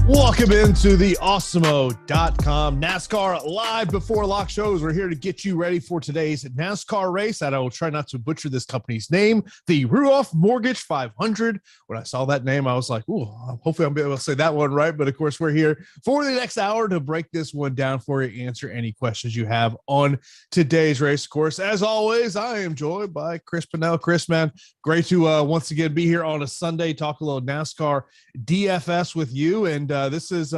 Welcome into the Awesemo.com NASCAR live before lock shows. We're here to get you ready for today's NASCAR race. And I will try not to butcher this company's name, the Ruoff Mortgage 500. When I saw that name, I was like, "Ooh, hopefully I'll be able to say that one right." But of course, we're here for the next hour to break this one down for you, answer any questions you have on today's race. Of course, as always, I am joined by Chris Pennell. Chris, man, great to once again be here on a Sunday, talk a little NASCAR DFS with you. And this is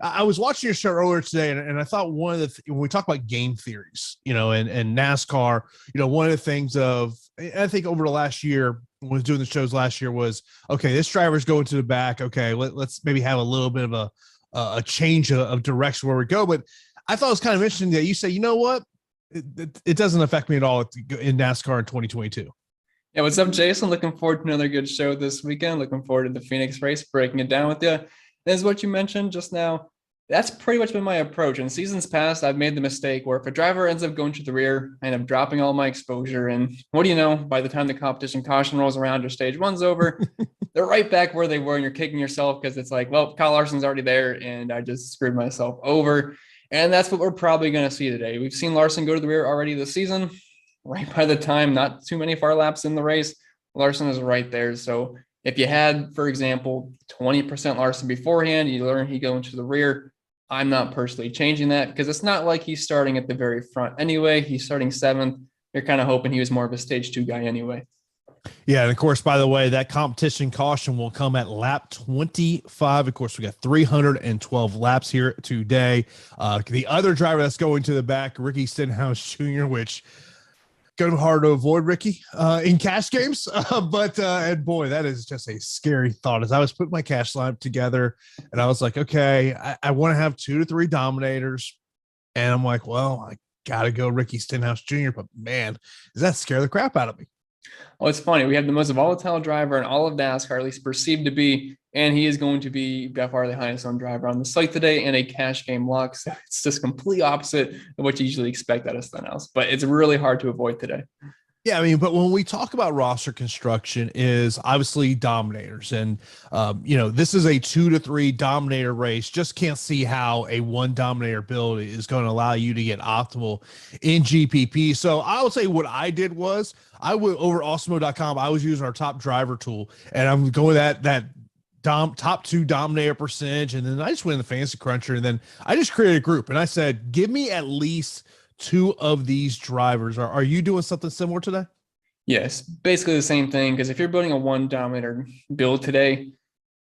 I was watching your show earlier today, and I thought one of the when we talk about game theories, and NASCAR, one of the things I think over the last year when I was doing the shows last year was, okay, this driver's going to the back. Okay, let's maybe have a little bit of a change of direction where we go. But I thought it was kind of interesting that you say, you know what, it doesn't affect me at all in NASCAR in 2022. Yeah, what's up, Jason? Looking forward to another good show this weekend. Looking forward to the Phoenix race, breaking it down with you. As what you mentioned just now, that's pretty much been my approach. In seasons past, I've made the mistake where if a driver ends up going to the rear, I end up dropping all my exposure. And what do you know? By the time the competition caution rolls around or stage one's over, they're right back where they were, and you're kicking yourself because it's like, well, Kyle Larson's already there, and I just screwed myself over. And that's what we're probably going to see today. We've seen Larson go to the rear already this season. Right by the time, not too many far laps in the race, Larson is right there. So if you had, for example, 20% Larson beforehand, you learn he goes to the rear. I'm not personally changing that because it's not like he's starting at the very front anyway. He's starting seventh. You're kind of hoping he was more of a stage two guy anyway. Yeah, and of course, by the way, that competition caution will come at lap 25. Of course, we got 312 laps here today. The other driver that's going to the back, Ricky Stenhouse Jr., which going to be hard to avoid Ricky in cash games. And boy, that is just a scary thought. As I was putting my cash lineup together and I was like, okay, I want to have 2 to 3 Dominators. And I'm like, well, I got to go Ricky Stenhouse Jr., but man, does that scare the crap out of me? Well, it's funny. We have the most volatile driver in all of NASCAR, at least perceived to be, and he is going to be by far the highest owned driver on the site today in a cash game lock. So it's just complete opposite of what you usually expect out of Stenhouse, but it's really hard to avoid today. Yeah, I mean, but when we talk about roster construction is obviously Dominators. And, this is a 2 to 3 Dominator race. Just can't see how a 1 Dominator build is going to allow you to get optimal in GPP. So I would say what I did was I went over Awesemo.com. I was using our top driver tool, and I'm going that top 2 Dominator percentage. And then I just went in the Fantasy Cruncher, and then I just created a group, and I said, give me at least 2 of these drivers. Are you doing something similar today? Yes, basically the same thing. Because if you're building a 1 Dominator build today,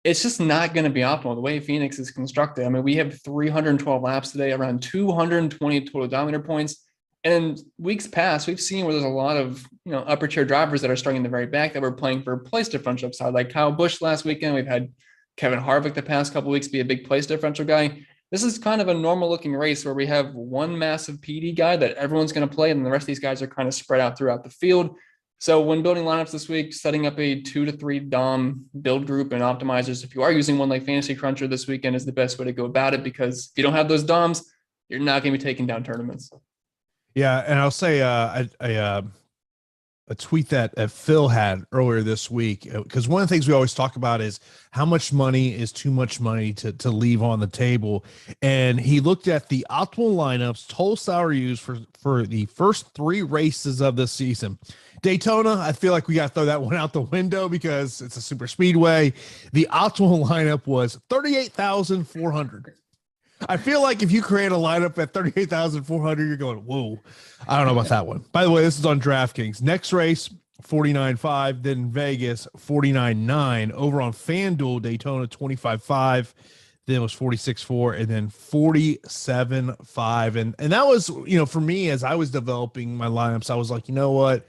it's just not going to be optimal the way Phoenix is constructed. I mean, we have 312 laps today, around 220 total Dominator points. And in weeks past, we've seen where there's a lot of, upper tier drivers that are starting in the very back that were playing for place differential upside, like Kyle Busch last weekend. We've had Kevin Harvick the past couple of weeks be a big place differential guy. This is kind of a normal looking race where we have one massive PD guy that everyone's going to play, and the rest of these guys are kind of spread out throughout the field. So when building lineups this week, setting up a 2 to 3 Dom build group and optimizers, if you are using one like Fantasy Cruncher this weekend, is the best way to go about it, because if you don't have those Doms, you're not going to be taking down tournaments. Yeah, and I'll say a tweet that Phil had earlier this week, because one of the things we always talk about is how much money is too much money to leave on the table. And he looked at the optimal lineups, total salary used for the first 3 races of this season. Daytona, I feel like we got to throw that one out the window because it's a super speedway. The optimal lineup was 38,400. I feel like if you create a lineup at 38,400, you're going, whoa, I don't know about that one. By the way, this is on DraftKings. Next race, 49.5, then Vegas, 49.9. Over on FanDuel, Daytona, 25.5, then it was 46.4, and then 47.5. And that was, for me, as I was developing my lineups, I was like, you know what?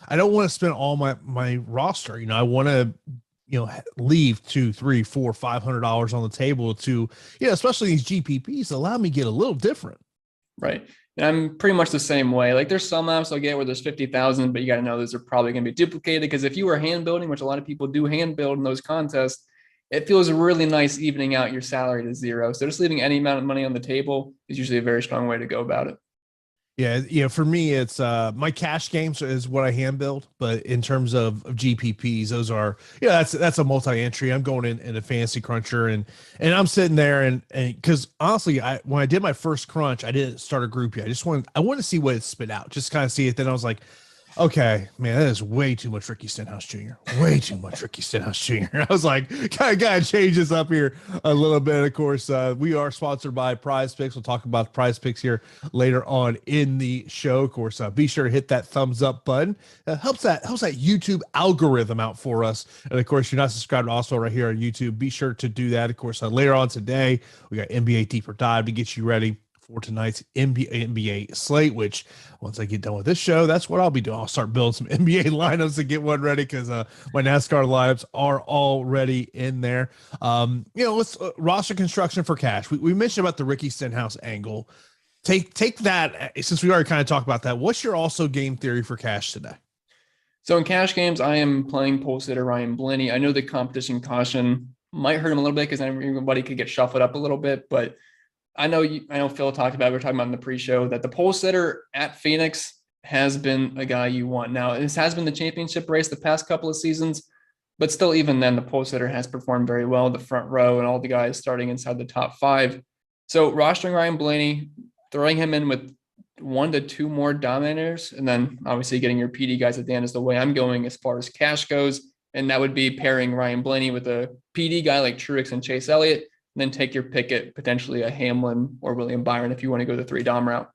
I don't want to spend all my roster. I want to leave $200, $300, $400, $500 on the table to, especially these GPPs allow me to get a little different. Right. And I'm pretty much the same way. Like there's some apps I'll get where there's 50,000, but you got to know those are probably going to be duplicated, because if you were hand building, which a lot of people do hand build in those contests, it feels really nice evening out your salary to zero. So just leaving any amount of money on the table is usually a very strong way to go about it. Yeah, for me, it's my cash games is what I hand build, but in terms of GPPs, those are that's a multi-entry. I'm going in a fantasy cruncher, and I'm sitting there and because honestly, when I did my first crunch, I didn't start a group yet. I wanted to see what it spit out, just kind of see it. Then I was like, okay, man, that is way too much Ricky Stenhouse Jr. Way too much Ricky Stenhouse Jr. I was like, gotta change this up here a little bit. Of course, we are sponsored by PrizePicks. We'll talk about PrizePicks here later on in the show. Of course, be sure to hit that thumbs up button. Helps that YouTube algorithm out for us. And of course, you're not subscribed also right here on YouTube. Be sure to do that. Of course, later on today, we got NBA Deeper Dive to get you ready for tonight's NBA slate, which once I get done with this show, that's what I'll be doing. I'll start building some NBA lineups to get one ready, because my NASCAR lineups are already in there. Let's roster construction for cash. We mentioned about the Ricky Stenhouse angle. Take that, since we already kind of talked about that. What's your also game theory for cash today? So in cash games, I am playing pole sitter Ryan Blaney. I know the competition caution might hurt him a little bit because everybody could get shuffled up a little bit, but I know Phil talked about, we were talking about in the pre-show, that the pole sitter at Phoenix has been a guy you want. Now, this has been the championship race the past couple of seasons, but still, even then, the pole sitter has performed very well, the front row and all the guys starting inside the top 5. So rostering Ryan Blaney, throwing him in with 1 to 2 more Dominators, and then obviously getting your PD guys at the end is the way I'm going as far as cash goes. And that would be pairing Ryan Blaney with a PD guy like Truex and Chase Elliott, and then take your pick at potentially a Hamlin or William Byron if you want to go the 3 Dom route.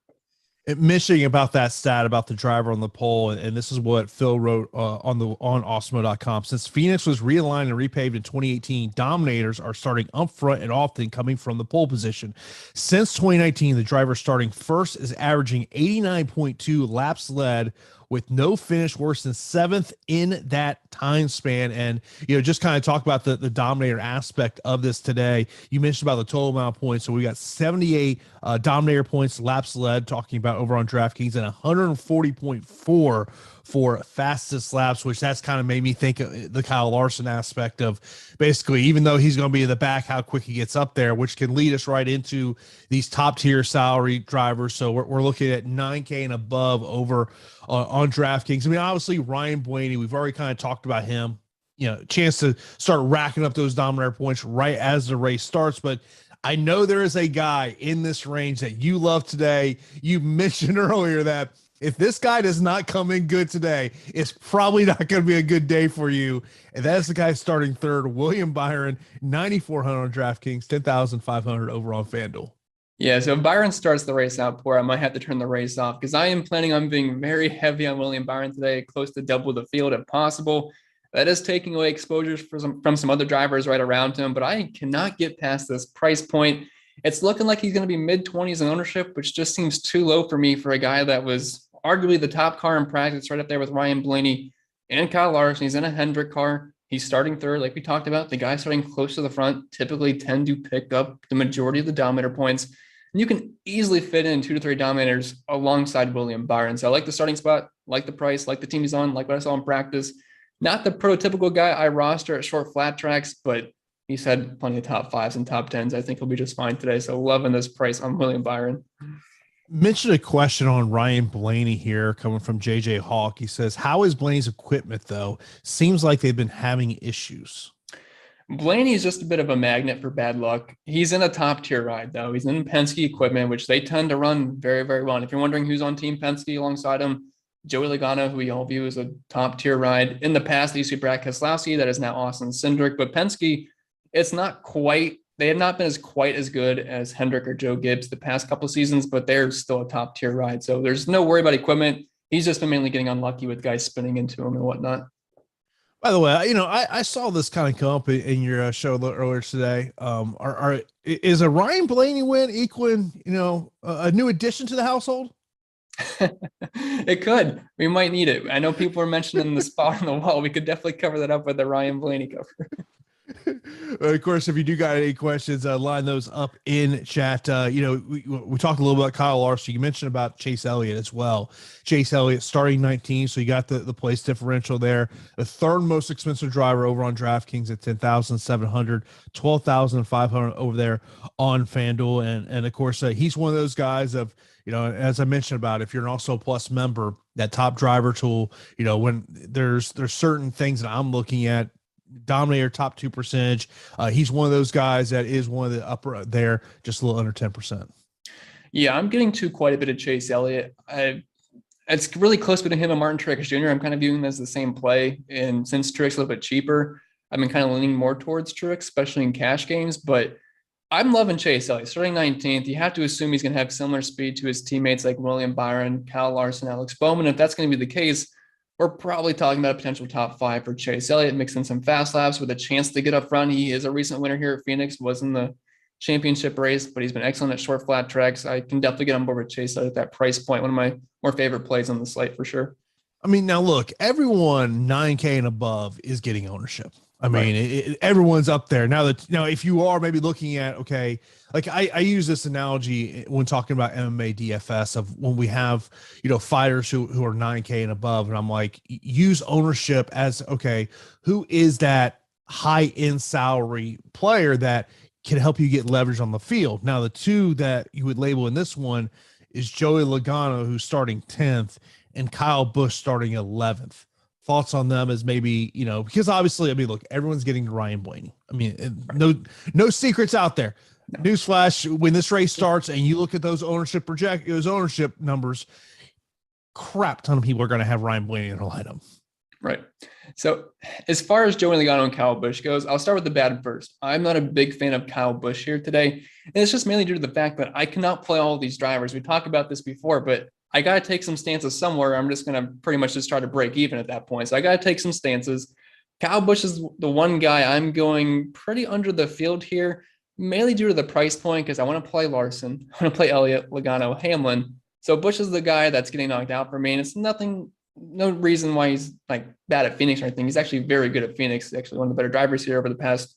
Mentioning about that stat about the driver on the pole, and this is what Phil wrote on Awesemo.com. Since Phoenix was realigned and repaved in 2018, Dominators are starting up front and often coming from the pole position. Since 2019, the driver starting first is averaging 89.2 laps led, with no finish worse than 7th in that time span. And, just kind of talk about the Dominator aspect of this today. You mentioned about the total amount of points. So we got 78 Dominator points, laps led, talking about over on DraftKings, and 140.4 for fastest laps, which that's kind of made me think of the Kyle Larson aspect of basically, even though he's going to be in the back, how quick he gets up there, which can lead us right into these top tier salary drivers. So we're looking at 9K and above over on DraftKings. I mean, obviously Ryan Blaney, we've already kind of talked about him, chance to start racking up those Dominator points right as the race starts. But I know there is a guy in this range that you love today. You mentioned earlier that if this guy does not come in good today, it's probably not going to be a good day for you. And that is the guy starting third, William Byron, 9,400 on DraftKings, 10,500 over on FanDuel. Yeah, so if Byron starts the race out poor, I might have to turn the race off, because I am planning on being very heavy on William Byron today, close to double the field if possible. That is taking away exposures from some other drivers right around him, but I cannot get past this price point. It's looking like he's going to be mid-20s in ownership, which just seems too low for me for a guy that was arguably the top car in practice, right up there with Ryan Blaney and Kyle Larson. He's in a Hendrick car. He's starting third, like we talked about. The guys starting close to the front typically tend to pick up the majority of the Dominator points. And you can easily fit in 2 to 3 Dominators alongside William Byron. So I like the starting spot, like the price, like the team he's on, like what I saw in practice. Not the prototypical guy I roster at short flat tracks, but he's had plenty of top 5s and top 10s. I think he'll be just fine today. So loving this price on William Byron. Mentioned a question on Ryan Blaney here coming from JJ Hawk. He says, how is Blaney's equipment though? Seems like they've been having issues. Blaney is just a bit of a magnet for bad luck. He's in a top tier ride though. He's in Penske equipment, which they tend to run very, very well. And if you're wondering who's on Team Penske alongside him, Joey Logano, who we all view as a top tier ride. In the past, they used to be Brad Keselowski, that is now Austin Cindric, but Penske, it's not quite, they have not been quite as good as Hendrick or Joe Gibbs the past couple of seasons, but they're still a top tier ride. So there's no worry about equipment. He's just been mainly getting unlucky with guys spinning into him and whatnot. By the way, I saw this kind of come up in your show a little earlier today. Is a Ryan Blaney win equaling, a new addition to the household? It could. We might need it. I know people are mentioning the spot on the wall. We could definitely cover that up with the Ryan Blaney cover. Of course, if you do got any questions, line those up in chat. We talked a little about Kyle Larson. You mentioned about Chase Elliott as well. Chase Elliott starting 19, so you got the place differential there. The third most expensive driver over on DraftKings at 10,700, 12,500 over there on FanDuel, and of course he's one of those guys of, as I mentioned about, if you're an Also Plus member, that top driver tool, when there's certain things that I'm looking at. Dominator top 2%. He's one of those guys that is one of the upper there, just a little under 10%. Yeah, I'm getting to quite a bit of Chase Elliott. It's really close between him and Martin Truex Jr. I'm kind of viewing them as the same play. And since Truex a little bit cheaper, I've been kind of leaning more towards Truex, especially in cash games. But I'm loving Chase Elliott. Starting 19th, you have to assume he's going to have similar speed to his teammates like William Byron, Kyle Larson, Alex Bowman. If that's going to be the case, we're probably talking about a potential top 5 for Chase Elliott, mixing some fast laps with a chance to get up front. He is a recent winner here at Phoenix, was in the championship race, but he's been excellent at short flat tracks. I can definitely get on board with Chase Elliott at that price point. One of my more favorite plays on the slate for sure. I mean, now look, everyone 9K and above is getting ownership. I mean, right. Everyone's up there now. If you are maybe looking at, okay, like I use this analogy when talking about MMA DFS of when we have, fighters who are 9K and above, and I'm like, use ownership as, okay, who is that high end salary player that can help you get leverage on the field? Now, the two that you would label in this one is Joey Logano, who's starting 10th, and Kyle Busch starting 11th. Thoughts on them as maybe, because obviously, look, everyone's getting Ryan Blaney. I mean, no secrets out there. Newsflash, when this race starts and you look at those ownership numbers, crap ton of people are going to have Ryan Blaney in their lineup. Right. So as far as Joey Logano and Kyle Busch goes, I'll start with the bad first. I'm not a big fan of Kyle Busch here today. And it's just mainly due to the fact that I cannot play all of these drivers. We talked about this before, but I got to take some stances somewhere. I'm just going to pretty much just try to break even at that point. So I got to take some stances. Kyle Busch is the one guy I'm going pretty under the field here, mainly due to the price point, because I want to play Larson. I want to play Elliott, Logano, Hamlin. So Busch is the guy that's getting knocked out for me. And it's no reason why he's like bad at Phoenix or anything. He's actually very good at Phoenix. He's actually one of the better drivers here over the past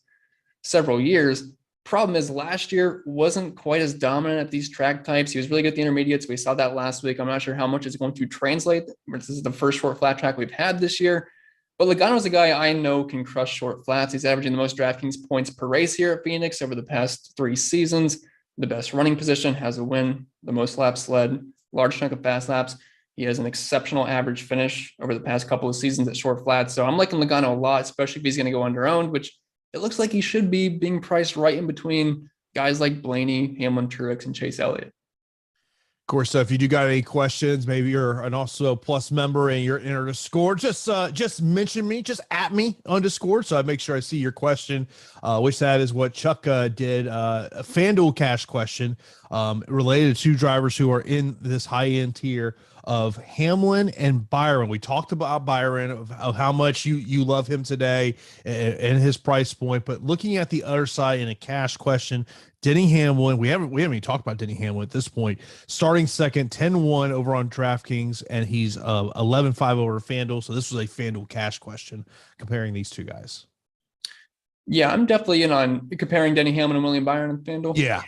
several years. Problem is last year wasn't quite as dominant at these track types. He was really good at the intermediates. We saw that last week. I'm not sure how much it's going to translate. This is the first short flat track we've had this year. But Logano's a guy I know can crush short flats. He's averaging the most DraftKings points per race here at Phoenix over the past 3 seasons. The best running position, has a win, the most laps led, large chunk of fast laps. He has an exceptional average finish over the past couple of seasons at short flats. So I'm liking Logano a lot, especially if he's going to go under-owned, which it looks like he should be being priced right in between guys like Blaney, Hamlin, Truex, and Chase Elliott. Of course, if you do got any questions, maybe you're an Also Plus member and you're entered a score, just mention me, just at me on Discord, so I make sure I see your question, which that is what Chuck did, a FanDuel cash question related to drivers who are in this high-end tier of Hamlin and Byron. We talked about Byron, of how much you love him today and his price point, but looking at the other side in a cash question, Denny Hamlin, we haven't even talked about Denny Hamlin at this point, starting second, 10-1 over on DraftKings, and he's 11-5 over FanDuel. So this was a FanDuel cash question comparing these two guys. Yeah, I'm definitely in on comparing Denny Hamlin and William Byron on FanDuel. Yeah.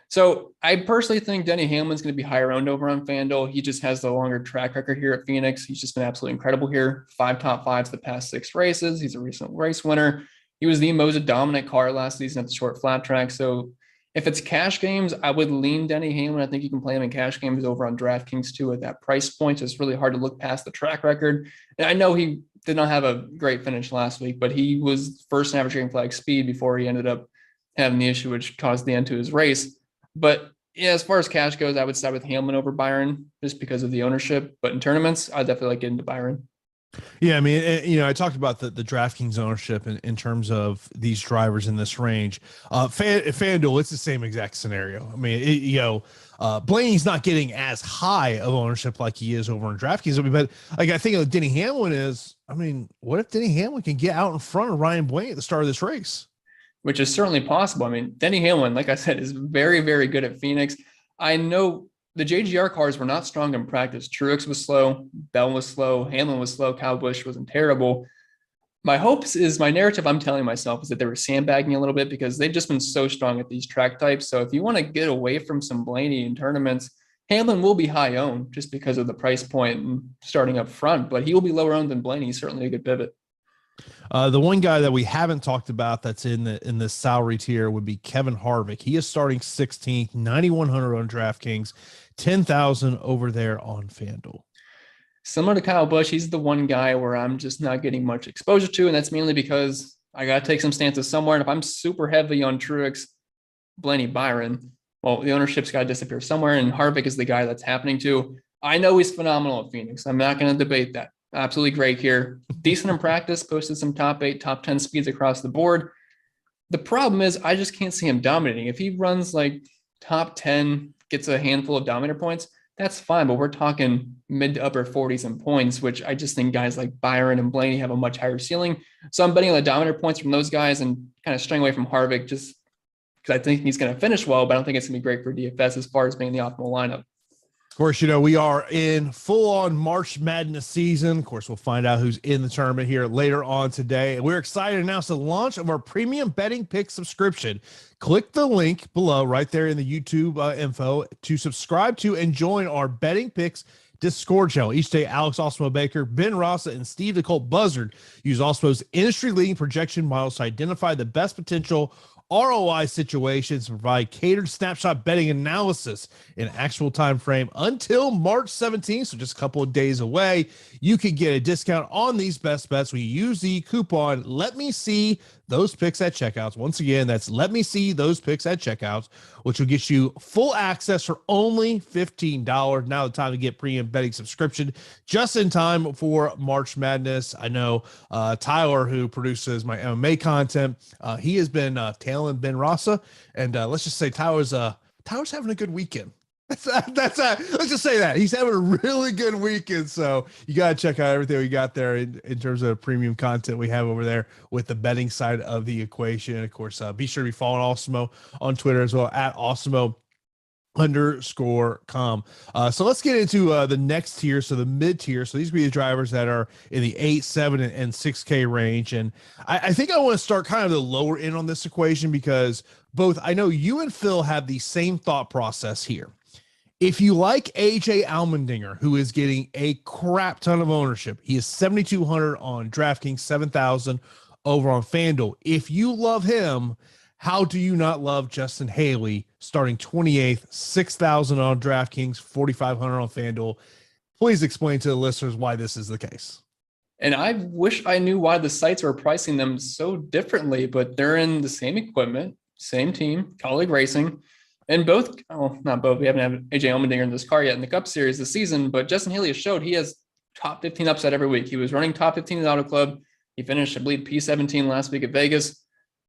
So I personally think Denny Hamlin's going to be higher owned over on FanDuel. He just has the longer track record here at Phoenix. He's just been absolutely incredible here. 5 top 5s the past 6 races. He's a recent race winner. He was the most dominant car last season at the short flat track. So if it's cash games, I would lean Denny Hamlin. I think you can play him in cash games over on DraftKings too at that price point. So it's really hard to look past the track record. And I know he did not have a great finish last week, but he was first in average green flag speed before he ended up having the issue which caused the end to his race. But yeah, as far as cash goes, I would side with Hamlin over Byron just because of the ownership. But in tournaments, I definitely like getting to Byron. Yeah, I mean, I talked about the DraftKings ownership in terms of these drivers in this range. FanDuel, it's the same exact scenario. I mean, Blaney's not getting as high of ownership like he is over on DraftKings. I mean, but like I think of Denny Hamlin is, I mean, what if Denny Hamlin can get out in front of Ryan Blaney at the start of this race? Which is certainly possible. I mean, Denny Hamlin, like I said, is very, very good at Phoenix. I know the JGR cars were not strong in practice. Truex was slow, Bell was slow, Hamlin was slow, Kyle Busch wasn't terrible. My narrative I'm telling myself is that they were sandbagging a little bit because they've just been so strong at these track types. So if you want to get away from some Blaney in tournaments, Hamlin will be high owned just because of the price point and starting up front, but he will be lower owned than Blaney. He's certainly a good pivot. The one guy that we haven't talked about that's in the salary tier would be Kevin Harvick. He is starting 16th, 9,100 on DraftKings, 10,000 over there on FanDuel. Similar to Kyle Busch, he's the one guy where I'm just not getting much exposure to, and that's mainly because I got to take some stances somewhere. And if I'm super heavy on Truex, Blaney, Byron, well, the ownership's got to disappear somewhere, and Harvick is the guy that's happening to. I know he's phenomenal at Phoenix. I'm not going to debate that. Absolutely great here. Decent in practice, posted some top 8, top 10 speeds across the board. The problem is I just can't see him dominating. If he runs like top 10, gets a handful of Dominator points, that's fine. But we're talking mid to upper 40s in points, which I just think guys like Byron and Blaney have a much higher ceiling. So I'm betting on the Dominator points from those guys and kind of straying away from Harvick just because I think he's going to finish well, but I don't think it's going to be great for DFS as far as being the optimal lineup. Of course, we are in full-on March Madness season. Of course, we'll find out who's in the tournament here later on today. And we're excited to announce the launch of our premium betting pick subscription. Click the link below right there in the YouTube info to subscribe to and join our betting picks Discord channel. Each day, Alex Awesemo Baker, Ben Rassa, and Steve the Colt Buzzard use Awesemo's industry-leading projection models to identify the best potential ROI situations, provide catered snapshot betting analysis in actual time frame until March 17th, so just a couple of days away. You can get a discount on these best bets when you use the coupon Let Me See Those Picks at Checkouts. Once again, that's Let Me See Those Picks at Checkouts, which will get you full access for only $15. Now the time to get premium betting subscription just in time for March Madness. I know Tyler, who produces my MMA content, he has been tailing Ben Rassa, and let's just say Tyler's having a good weekend. Let's just say that he's having a really good weekend. So you got to check out everything we got there in terms of premium content we have over there with the betting side of the equation. And of course, be sure to be following Awesemo on Twitter as well at Awesemo_com. So let's get into the next tier. So the mid tier. So these will be the drivers that are in the 8, 7, and 6K range. And I think I want to start kind of the lower end on this equation because both I know you and Phil have the same thought process here. If you like AJ Allmendinger, who is getting a crap ton of ownership, he is 7,200 on DraftKings, 7,000 over on FanDuel. If you love him, how do you not love Justin Haley starting 28th, 6,000 on DraftKings, 4,500 on FanDuel? Please explain to the listeners why this is the case. And I wish I knew why the sites were pricing them so differently, but they're in the same equipment, same team, Colleague Racing. And both, not both, we haven't had AJ Allmendinger in this car yet in the Cup Series this season, but Justin Haley has showed he has top 15 upside every week. He was running top 15 in the Auto Club. He finished, I believe, P17 last week at Vegas.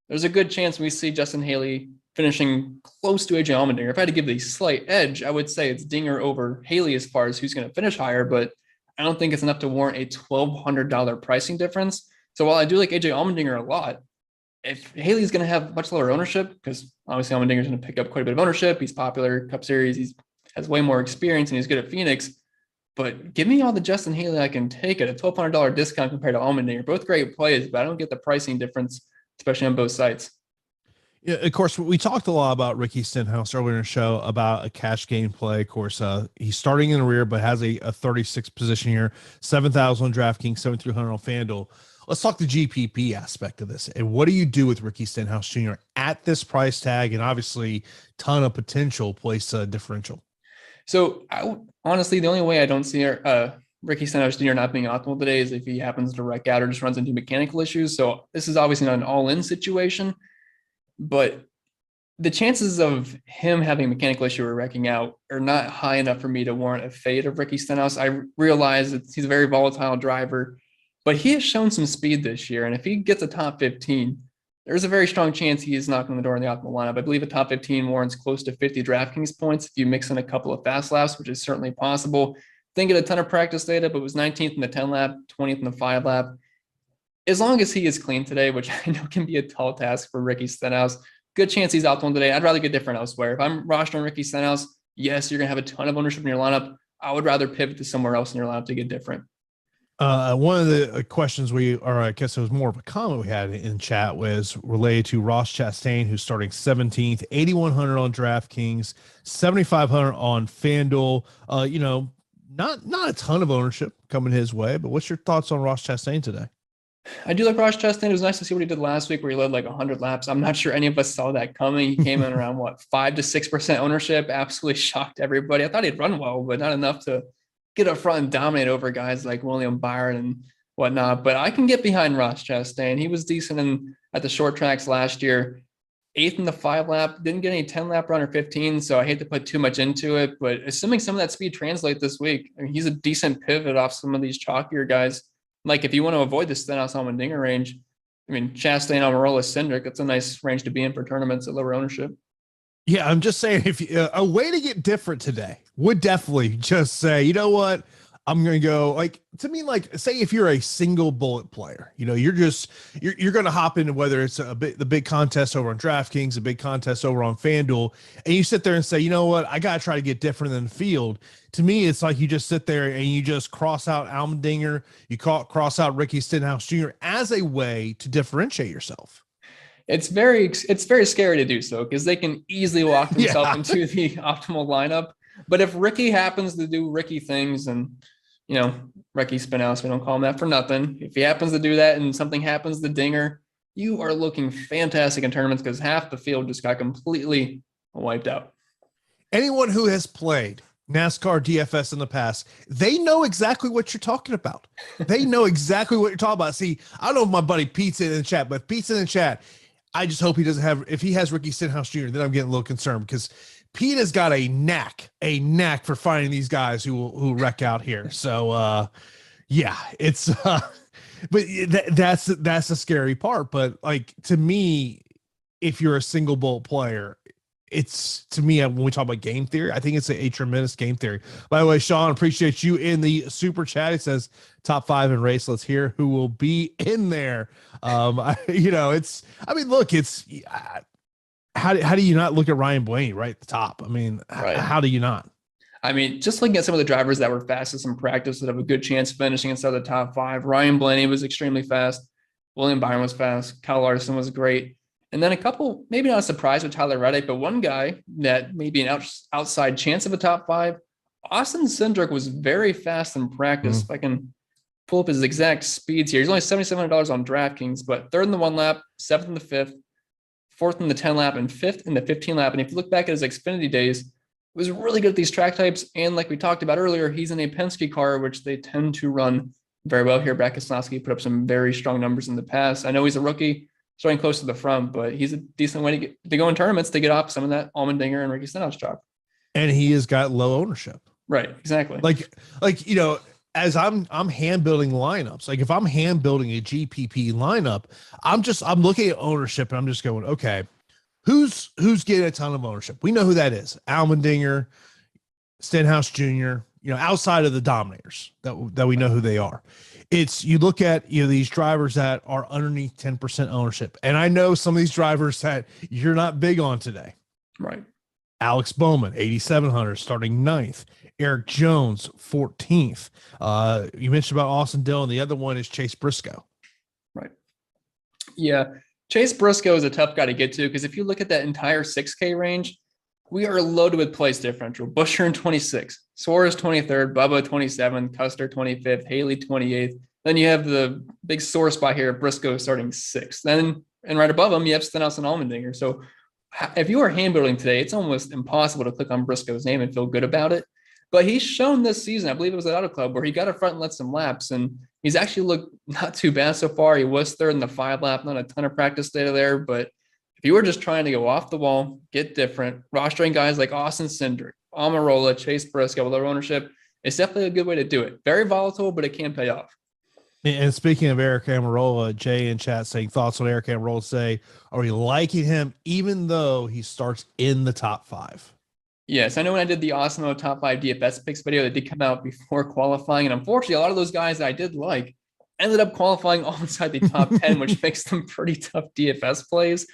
There's a good chance we see Justin Haley finishing close to AJ Allmendinger. If I had to give the slight edge, I would say it's Dinger over Haley as far as who's going to finish higher, but I don't think it's enough to warrant a $1,200 pricing difference. So while I do like AJ Allmendinger a lot, if Haley's going to have much lower ownership, because obviously Allmendinger's going to pick up quite a bit of ownership, he's popular Cup Series, he has way more experience, and he's good at Phoenix. But give me all the Justin Haley I can take at a $1,200 discount compared to Allmendinger. Both great plays, but I don't get the pricing difference, especially on both sides. Yeah, of course, we talked a lot about Ricky Stenhouse earlier in the show about a cash game play. Of course, he's starting in the rear, but has a 36 position here, 7,000 on DraftKings, 7,300 on FanDuel. Let's talk the GPP aspect of this. And what do you do with Ricky Stenhouse Jr. at this price tag? And obviously, ton of potential place differential. So honestly, the only way I don't see Ricky Stenhouse Jr. not being optimal today is if he happens to wreck out or just runs into mechanical issues. So this is obviously not an all-in situation, but the chances of him having a mechanical issue or wrecking out are not high enough for me to warrant a fade of Ricky Stenhouse. I realize that he's a very volatile driver, but he has shown some speed this year. And if he gets a top 15, there's a very strong chance he is knocking on the door in the optimal lineup. I believe a top 15 warrants close to 50 DraftKings points if you mix in a couple of fast laps, which is certainly possible. Didn't get a ton of practice data, but was 19th in the 10 lap, 20th in the 5 lap. As long as he is clean today, which I know can be a tall task for Ricky Stenhouse, good chance he's optimal today. I'd rather get different elsewhere. If I'm rostering Ricky Stenhouse, yes, you're going to have a ton of ownership in your lineup. I would rather pivot to somewhere else in your lineup to get different. One of the questions I guess it was more of a comment we had in chat, was related to Ross Chastain, who's starting 17th, 8,100 on DraftKings, 7,500 on FanDuel. Not a ton of ownership coming his way, but what's your thoughts on Ross Chastain today? I do like Ross Chastain. It was nice to see what he did last week, where he led like 100 laps. I'm not sure any of us saw that coming. He came in around 5 to 6% ownership. Absolutely shocked everybody. I thought he'd run well, but not enough to get up front and dominate over guys like William Byron and whatnot. But I can get behind Ross Chastain. He was decent at the short tracks last year. 8th in the 5 lap, didn't get any 10 lap run or 15. So I hate to put too much into it, but assuming some of that speed translates this week, I mean, he's a decent pivot off some of these chalkier guys. Like if you want to avoid the Stenhouse Allmendinger range, I mean, Chastain, Almirola, Cindric, that's a nice range to be in for tournaments at lower ownership. Yeah, I'm just saying, if a way to get different today would definitely just say, you know what, I'm going to go, like, to me, like, say if you're a single bullet player, you're going to hop into, whether it's the big contest over on DraftKings, a big contest over on FanDuel, and you sit there and say, you know what, I got to try to get different than the field. To me, it's like you just sit there and you just cross out Allmendinger, you cross out Ricky Stenhouse Jr. as a way to differentiate yourself. It's very scary to do so, because they can easily walk themselves into the optimal lineup. But if Ricky happens to do Ricky things, and Ricky Stenhouse, we don't call him that for nothing. If he happens to do that and something happens to Dinger, you are looking fantastic in tournaments, because half the field just got completely wiped out. Anyone who has played NASCAR DFS in the past, they know exactly what you're talking about. They know exactly what you're talking about. See, I don't know if my buddy Pete's in the chat, but Pete's in the chat. I just hope he doesn't have, if he has Ricky Stenhouse Jr., then I'm getting a little concerned, because Pete has got a knack for finding these guys who wreck out here. So, it's, but that's the scary part. But like, to me, if you're a single bullet player, it's, to me, when we talk about game theory, I think it's a tremendous game theory. By the way, Sean, appreciate you in the super chat. It says top 5 in race. Let's hear who will be in there. It's, I mean, look, it's, how do you not look at Ryan Blaney right at the top? I mean, right. How do you not? I mean, just looking at some of the drivers that were fastest in practice that have a good chance of finishing inside the top 5. Ryan Blaney was extremely fast. William Byron was fast. Kyle Larson was great. And then a couple, maybe not a surprise with Tyler Reddick, but one guy that may be an outside chance of a top 5. Austin Cindric was very fast in practice. If I can pull up his exact speeds here. He's only $7,700 on DraftKings, but 3rd in the 1 lap, 7th in the 5th, 4th in the 10 lap, and 5th in the 15 lap. And if you look back at his Xfinity days, it was really good at these track types. And like we talked about earlier, he's in a Penske car, which they tend to run very well here. Brad Keselowski put up some very strong numbers in the past. I know he's a rookie, starting close to the front, but he's a decent way to go in tournaments to get off some of that Allmendinger and Ricky Stenhouse chalk. And he has got low ownership. Right, exactly. Like as I'm hand building lineups, like if I'm hand building a GPP lineup, I'm looking at ownership and I'm just going, okay, Who's getting a ton of ownership? We know who that is. Allmendinger, Stenhouse Jr., outside of the Dominators that we know who they are. It's, you look at, these drivers that are underneath 10% ownership. And I know some of these drivers that you're not big on today. Right. Alex Bowman, 8,700, starting 9th. Eric Jones, 14th. You mentioned about Austin Dillon. The other one is Chase Briscoe. Right. Yeah. Chase Briscoe is a tough guy to get to because if you look at that entire 6K range, we are loaded with place differential. Buescher in 26th, Suarez 23rd, Bubba 27th, Custer 25th, Haley 28th. Then you have the big sore spot here, Briscoe starting 6th. Then, and right above him, you have Stenhouse and Allmendinger. So if you are hand building today, it's almost impossible to click on Briscoe's name and feel good about it. But he's shown this season, I believe it was at Auto Club, where he got up front and let some laps, and he's actually looked not too bad so far. He was third in the 5 lap, not a ton of practice data there, but if you were just trying to go off the wall, get different, rostering guys like Austin Cindric, Almirola, Chase Briscoe with their ownership, it's definitely a good way to do it. Very volatile, but it can pay off. And speaking of Eric Almirola, Jay in chat saying thoughts on Eric Almirola, say, are we liking him even though he starts in the top 5? Yes, I know when I did the Awesemo top 5 DFS picks video that did come out before qualifying, and unfortunately, a lot of those guys that I did like ended up qualifying all inside the top 10, which makes them pretty tough DFS plays.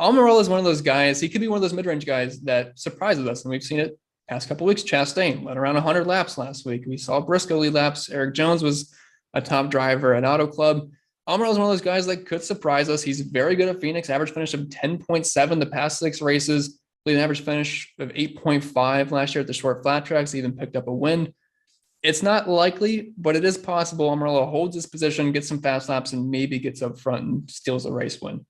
Almirola is one of those guys. He could be one of those mid-range guys that surprises us, and we've seen it past couple of weeks. Chastain led around 100 laps last week. We saw Briscoe lead laps. Eric Jones was a top driver at Auto Club. Almirola is one of those guys that could surprise us. He's very good at Phoenix. Average finish of 10.7 the past 6 races. Leading average finish of 8.5 last year at the short flat tracks. He even picked up a win. It's not likely, but it is possible Almirola holds his position, gets some fast laps, and maybe gets up front and steals a race win.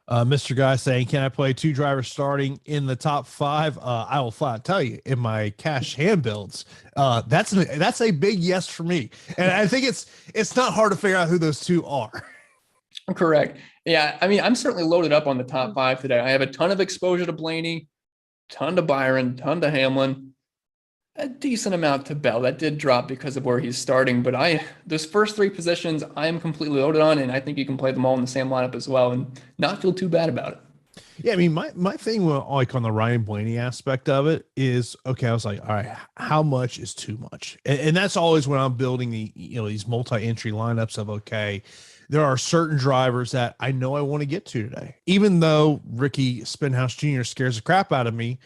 Mr. Guy saying, can I play 2 drivers starting in the top 5? I will flat tell you, in my cash hand builds, that's a big yes for me. And I think it's not hard to figure out who those 2 are. Correct. Yeah, I mean, I'm certainly loaded up on the top 5 today. I have a ton of exposure to Blaney, ton to Byron, ton to Hamlin, a decent amount to Bell. That did drop because of where he's starting, but those first 3 positions I am completely loaded on, and I think you can play them all in the same lineup as well and not feel too bad about it. Yeah, I mean, my thing with, like, on the Ryan Blaney aspect of it is, okay, I was like, all right, how much is too much? And that's always when I'm building these multi-entry lineups of, okay, there are certain drivers that I know I want to get to today. Even though Ricky Stenhouse Jr. scares the crap out of me,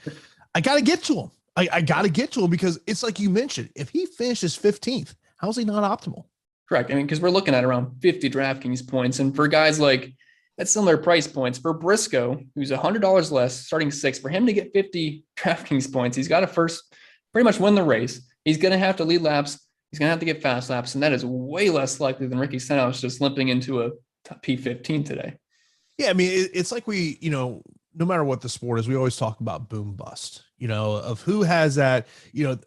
I got to get to him. I got to get to him because it's like you mentioned, if he finishes 15th, how's he not optimal? Correct. I mean, because we're looking at around 50 DraftKings points. And for guys like at similar price points, for Briscoe, who's $100 less, starting 6th, for him to get 50 DraftKings points, he's got to first pretty much win the race. He's going to have to lead laps. He's going to have to get fast laps. And that is way less likely than Ricky Stenhouse just limping into a P15 today. Yeah, I mean, it's like we, no matter what the sport is, we always talk about boom bust, of who has that,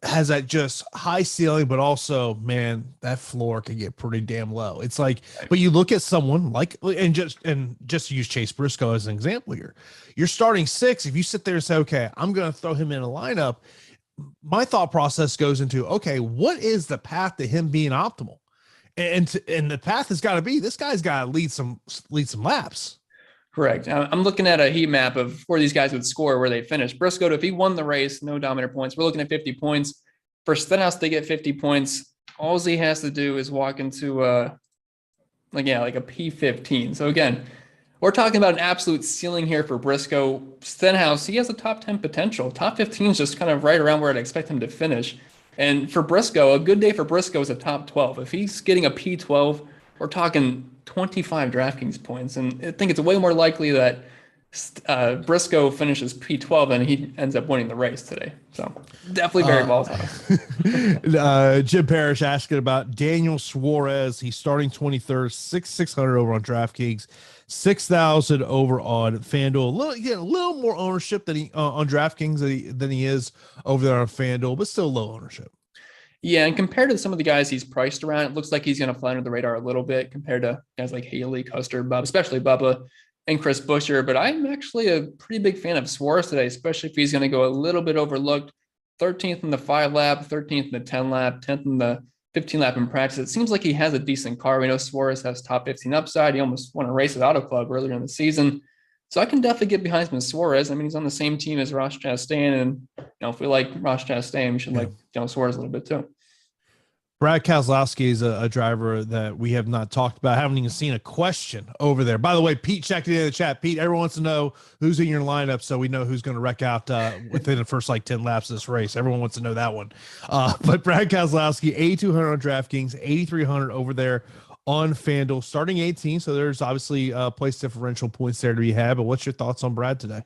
has that just high ceiling, but also, man, that floor can get pretty damn low. It's like, but you look at someone like, and just use Chase Briscoe as an example here. You're starting 6. If you sit there and say, okay, I'm going to throw him in a lineup, my thought process goes into, okay, what is the path to him being optimal? And the path has got to be, this guy's got to lead some laps. Correct. I'm looking at a heat map of where these guys would score, where they finish. Briscoe, if he won the race, no Dominator points. We're looking at 50 points. For Stenhouse to get 50 points, all he has to do is walk into like a P15. So again, we're talking about an absolute ceiling here for Briscoe. Stenhouse, he has a top 10 potential. Top 15 is just kind of right around where I'd expect him to finish. And for Briscoe, a good day for Briscoe is a top 12. If he's getting a P12, we're talking 25 DraftKings points. And I think it's way more likely that Briscoe finishes P12 and he ends up winning the race today. So definitely very volatile. Jim Parrish asking about Daniel Suarez. He's starting 23rd, 6,600 over on DraftKings, 6,000 over on FanDuel. A little more ownership than he on DraftKings than he is over there on FanDuel, but still low ownership. Yeah, and compared to some of the guys he's priced around, it looks like he's going to fly under the radar a little bit compared to guys like Haley, Custer, Bubba, especially Bubba and Chris Buescher. But I'm actually a pretty big fan of Suarez today, especially if he's going to go a little bit overlooked. 13th in the 5 lap, 13th in the 10 lap, 10th in the 15 lap in practice. It seems like he has a decent car. We know Suarez has top 15 upside. He almost won a race at Auto Club earlier in the season. So I can definitely get behind some Suarez. I mean, he's on the same team as Ross Chastain, and if we like Ross Chastain, we should like Suarez a little bit too. Brad Keselowski is a driver that we have not talked about. I haven't even seen a question over there. By the way, Pete checked it in the chat. Pete, everyone wants to know who's in your lineup so we know who's going to wreck out within the first 10 laps of this race. Everyone wants to know that one. But Brad Keselowski, 8,200 on DraftKings, 8,300 over there on FanDuel, starting 18. So there's obviously place differential points there to be had. But what's your thoughts on Brad today?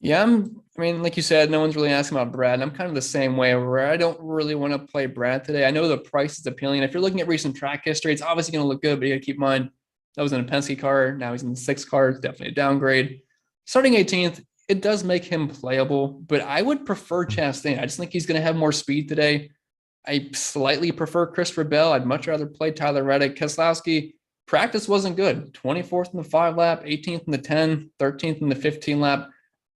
Yeah, I mean, like you said, no one's really asking about Brad. And I'm kind of the same way where I don't really want to play Brad today. I know the price is appealing. If you're looking at recent track history, it's obviously going to look good, but you got to keep in mind that was in a Penske car. Now he's in the 6th car. It's definitely a downgrade. Starting 18th, it does make him playable, but I would prefer Chastain. I just think he's going to have more speed today. I slightly prefer Christopher Bell. I'd much rather play Tyler Reddick. Keselowski, practice wasn't good. 24th in the 5 lap, 18th in the 10, 13th in the 15 lap.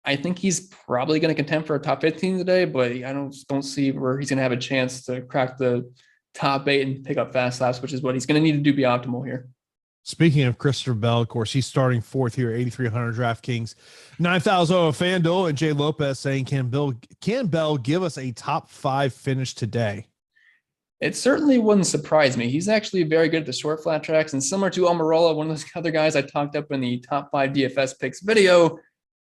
I think he's probably going to contend for a top 15 today, but I don't see where he's going to have a chance to crack the top 8 and pick up fast laps, which is what he's going to need to do to be optimal here. Speaking of Christopher Bell, of course, he's starting 4th here, 8,300 DraftKings, 9,000 on FanDuel, and Jay Lopez saying, can Bell give us a top 5 finish today? It certainly wouldn't surprise me. He's actually very good at the short flat tracks, and similar to Almirola, one of those other guys I talked up in the top 5 DFS picks video,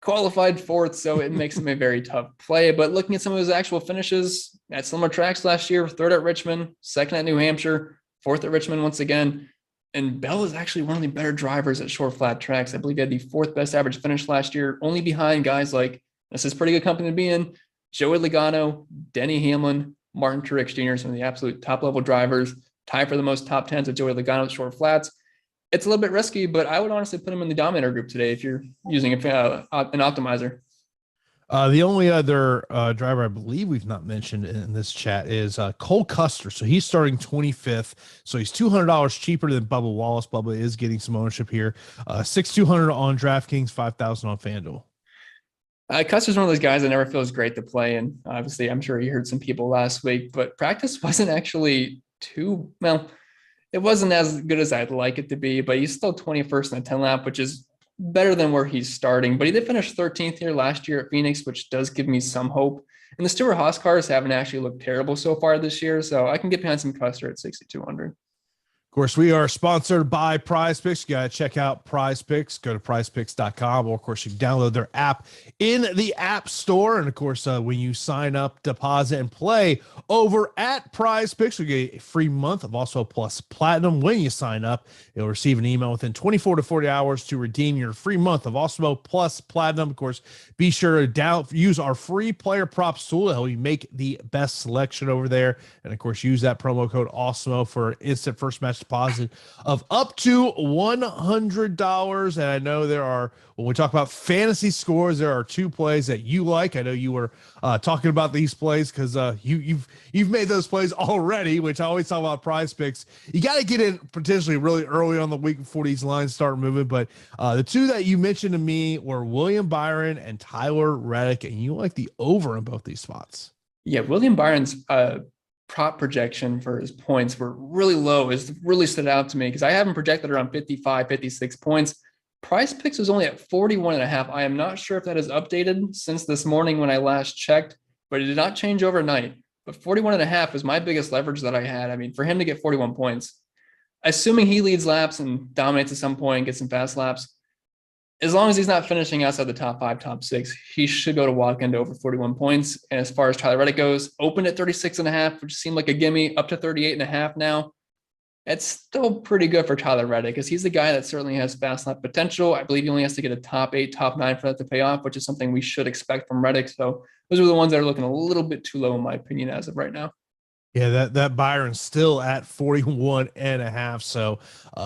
qualified 4th, so it makes him a very tough play. But looking at some of his actual finishes at similar tracks last year, 3rd at Richmond, 2nd at New Hampshire, 4th at Richmond once again. And Bell is actually one of the better drivers at short flat tracks. I believe he had the 4th best average finish last year, only behind guys like, this is pretty good company to be in, Joey Logano, Denny Hamlin, Martin Truex Jr., some of the absolute top level drivers, tied for the most top 10s with Joey Logano at short flats. It's a little bit risky, but I would honestly put him in the Dominator group today if you're using an optimizer. The only other driver I believe we've not mentioned in this chat is Cole Custer. So he's starting 25th. So he's $200 cheaper than Bubba Wallace. Bubba is getting some ownership here. 6,200 on DraftKings, 5,000 on FanDuel. Custer's one of those guys that never feels great to play. And obviously, I'm sure you heard some people last week, but practice wasn't actually it wasn't as good as I'd like it to be, but he's still 21st in the 10 lap, which is better than where he's starting. But he did finish 13th here last year at Phoenix, which does give me some hope. And the Stewart Haas cars haven't actually looked terrible so far this year, so I can get behind some Custer at 6,200. Of course, we are sponsored by PrizePicks. You got to check out PrizePicks. Go to PrizePicks.com, or of course, you can download their app in the App Store. And of course, when you sign up, deposit, and play over at PrizePicks, you get a free month of also Plus Platinum. When you sign up, you'll receive an email within 24 to 40 hours to redeem your free month of Awesemo Plus Platinum. Of course, be sure to use our free player props tool to help you make the best selection over there. And of course, use that promo code Awesemo for instant first match deposit of up to $100. And I know there are, when we talk about fantasy scores, there are 2 plays that you like. I know you were talking about these plays because you've made those plays already, which I always talk about PrizePicks. You got to get in potentially really early on the week before these lines start moving. But the 2 that you mentioned to me were William Byron and Tyler Reddick, and you like the over in both these spots. Yeah, William Byron's prop projection for his points were really low. It really stood out to me because I have him projected around 55, 56 points. PrizePicks was only at 41.5. I am not sure if that is updated since this morning when I last checked, but it did not change overnight. But 41.5 was my biggest leverage that I had. I mean, for him to get 41 points, assuming he leads laps and dominates at some point, gets some fast laps, as long as he's not finishing outside the top 5, top 6, he should go to walk into over 41 points. And as far as Tyler Reddick goes, opened at 36.5, which seemed like a gimme, up to 38.5 now. It's still pretty good for Tyler Reddick because he's the guy that certainly has fast lap potential. I believe he only has to get a top 8, top 9 for that to pay off, which is something we should expect from Reddick. So those are the ones that are looking a little bit too low, in my opinion, as of right now. Yeah, that Byron's still at 41.5. So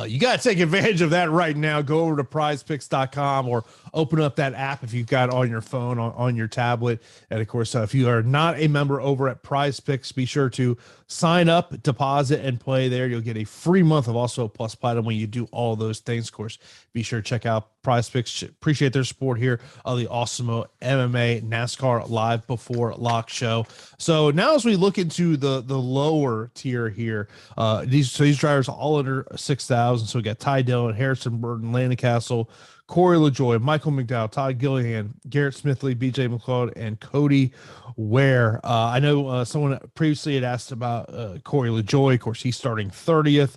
you got to take advantage of that right now. Go over to prizepicks.com or open up that app if you've got it on your phone, on your tablet. And of course, if you are not a member over at PrizePicks, be sure to sign up, deposit, and play there. You'll get a free month of also Plus Platinum when you do all those things. Of course, be sure to check out PrizePicks. Appreciate their support here on the Awesemo MMA NASCAR Live Before Lock show. So now as we look into the lower tier here. These drivers all under 6,000. So we got Ty Dillon, Harrison Burton, Landon Castle, Corey LaJoie, Michael McDowell, Todd Gillihan, Garrett Smithley, BJ McLeod, and Cody Ware. I know someone previously had asked about Corey LaJoie. Of course, he's starting 30th.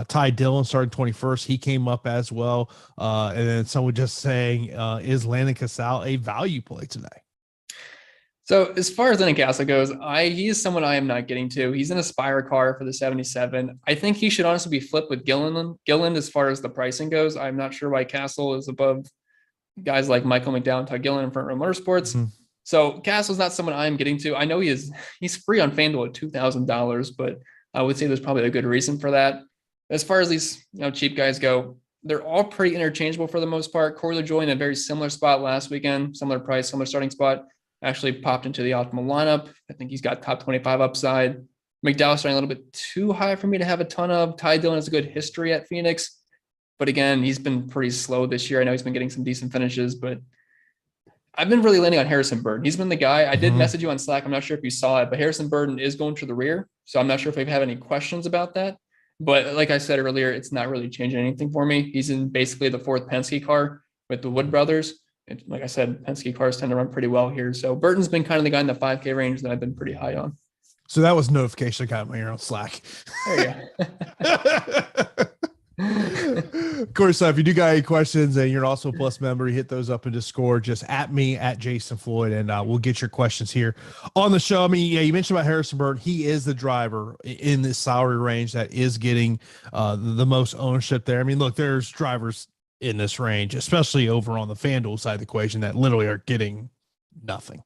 Ty Dillon starting 21st. He came up as well. And then someone just saying, is Landon Casal a value play today? So as far as Landon Castle goes, he is someone I am not getting to. He's in a Spire car for the 77. I think he should honestly be flipped with Gilliland as far as the pricing goes. I'm not sure why Castle is above guys like Michael McDowell and Todd Gilliland in Front Row Motorsports. Mm-hmm. So Castle's not someone I'm getting to. I know he's free on FanDuel at $2,000, but I would say there's probably a good reason for that. As far as these cheap guys go, they're all pretty interchangeable for the most part. Corey LaJoie in a very similar spot last weekend, similar price, similar starting spot. Actually popped into the optimal lineup. I think he's got top 25 upside. McDowell starting a little bit too high for me to have a ton of. Ty Dillon has a good history at Phoenix, but again, he's been pretty slow this year. I know he's been getting some decent finishes, but I've been really landing on Harrison Burton. He's been the guy. I did message you on Slack. I'm not sure if you saw it, but Harrison Burton is going to the rear. So I'm not sure if you have any questions about that. But like I said earlier, it's not really changing anything for me. He's in basically the fourth Penske car with the Wood brothers. Like I said, Penske cars tend to run pretty well here. So Burton's been kind of the guy in the 5K range that I've been pretty high on. So that was notification I got my own Slack. There you go. Of course, if you do got any questions and you're also a Plus member, you hit those up in Discord, just at me, at Jason Floyd, and we'll get your questions here on the show. I mean, yeah, you mentioned about Harrison Burton. He is the driver in this salary range that is getting the most ownership there. I mean, look, there's drivers in this range, especially over on the FanDuel side of the equation, that literally are getting nothing.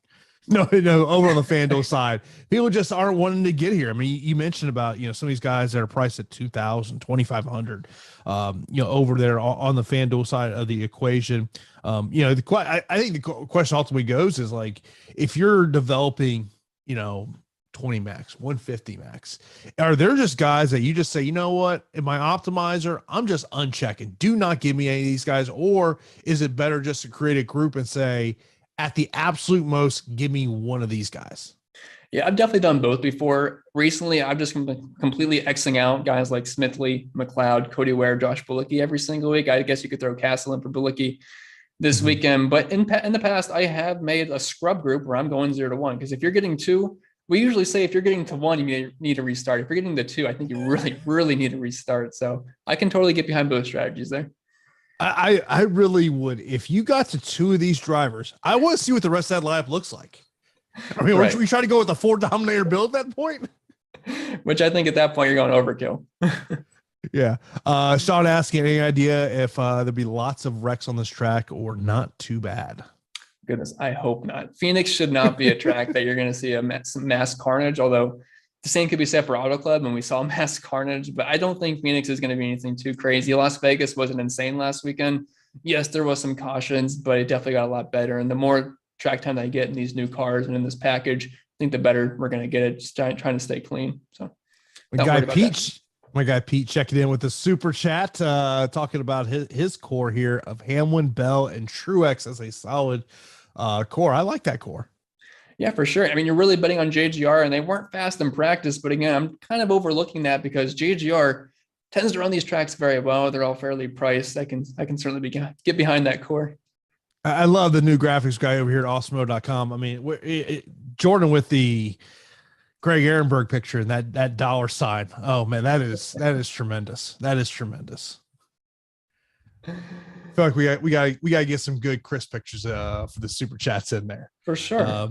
No, over on the FanDuel side, people just aren't wanting to get here. I mean, you mentioned about, some of these guys that are priced at 2,000, 2,500, over there on the FanDuel side of the equation. I think the question ultimately goes is like, if you're developing, 20 max, 150 max, are there just guys that you just say, you know what, in my optimizer, I'm just unchecking, do not give me any of these guys? Or is it better just to create a group and say, at the absolute most, give me one of these guys? Yeah, I've definitely done both before. Recently, I've just been completely Xing out guys like Smithley, McLeod, Cody Ware, Josh Bilicki every single week. I guess you could throw Castle in for Bilicki this weekend. But in the past, I have made a scrub group where I'm going 0 to 1. Because if you're getting 2, we usually say if you're getting to 1, you need to restart. If you're getting to 2, I think you really, really need to restart. So I can totally get behind both strategies there. I really would. If you got to 2 of these drivers, I want to see what the rest of that lineup looks like. I mean, right. We try to go with the 4 Dominator build at that point? Which I think at that point, you're going overkill. Yeah. Sean asking, any idea if there'll be lots of wrecks on this track or not too bad? Goodness, I hope not. Phoenix should not be a track that you're going to see some mass carnage, although the same could be said for Auto Club, and we saw mass carnage, but I don't think Phoenix is going to be anything too crazy. Las Vegas wasn't insane last weekend. Yes, there was some cautions, but it definitely got a lot better. And the more track time I get in these new cars and in this package, I think the better we're going to get it, just trying to stay clean. So my guy Pete checking in with the super chat, talking about his core here of Hamlin, Bell, and Truex as a solid core. I like that core. Yeah, for sure. I mean, you're really betting on JGR, and they weren't fast in practice, but again, I'm kind of overlooking that because JGR tends to run these tracks very well. They're all fairly priced. I can certainly get behind that core. I love the new graphics guy over here at Awesemo.com. I mean, Jordan with the Greg Ehrenberg picture and that dollar sign. Oh man, that is tremendous. That is tremendous. I feel like we got to get some good crisp pictures for the super chats in there for sure.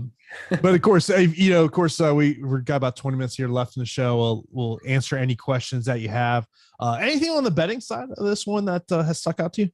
But of course, we've got about 20 minutes here left in the show. We'll answer any questions that you have. Anything on the betting side of this one that has stuck out to you?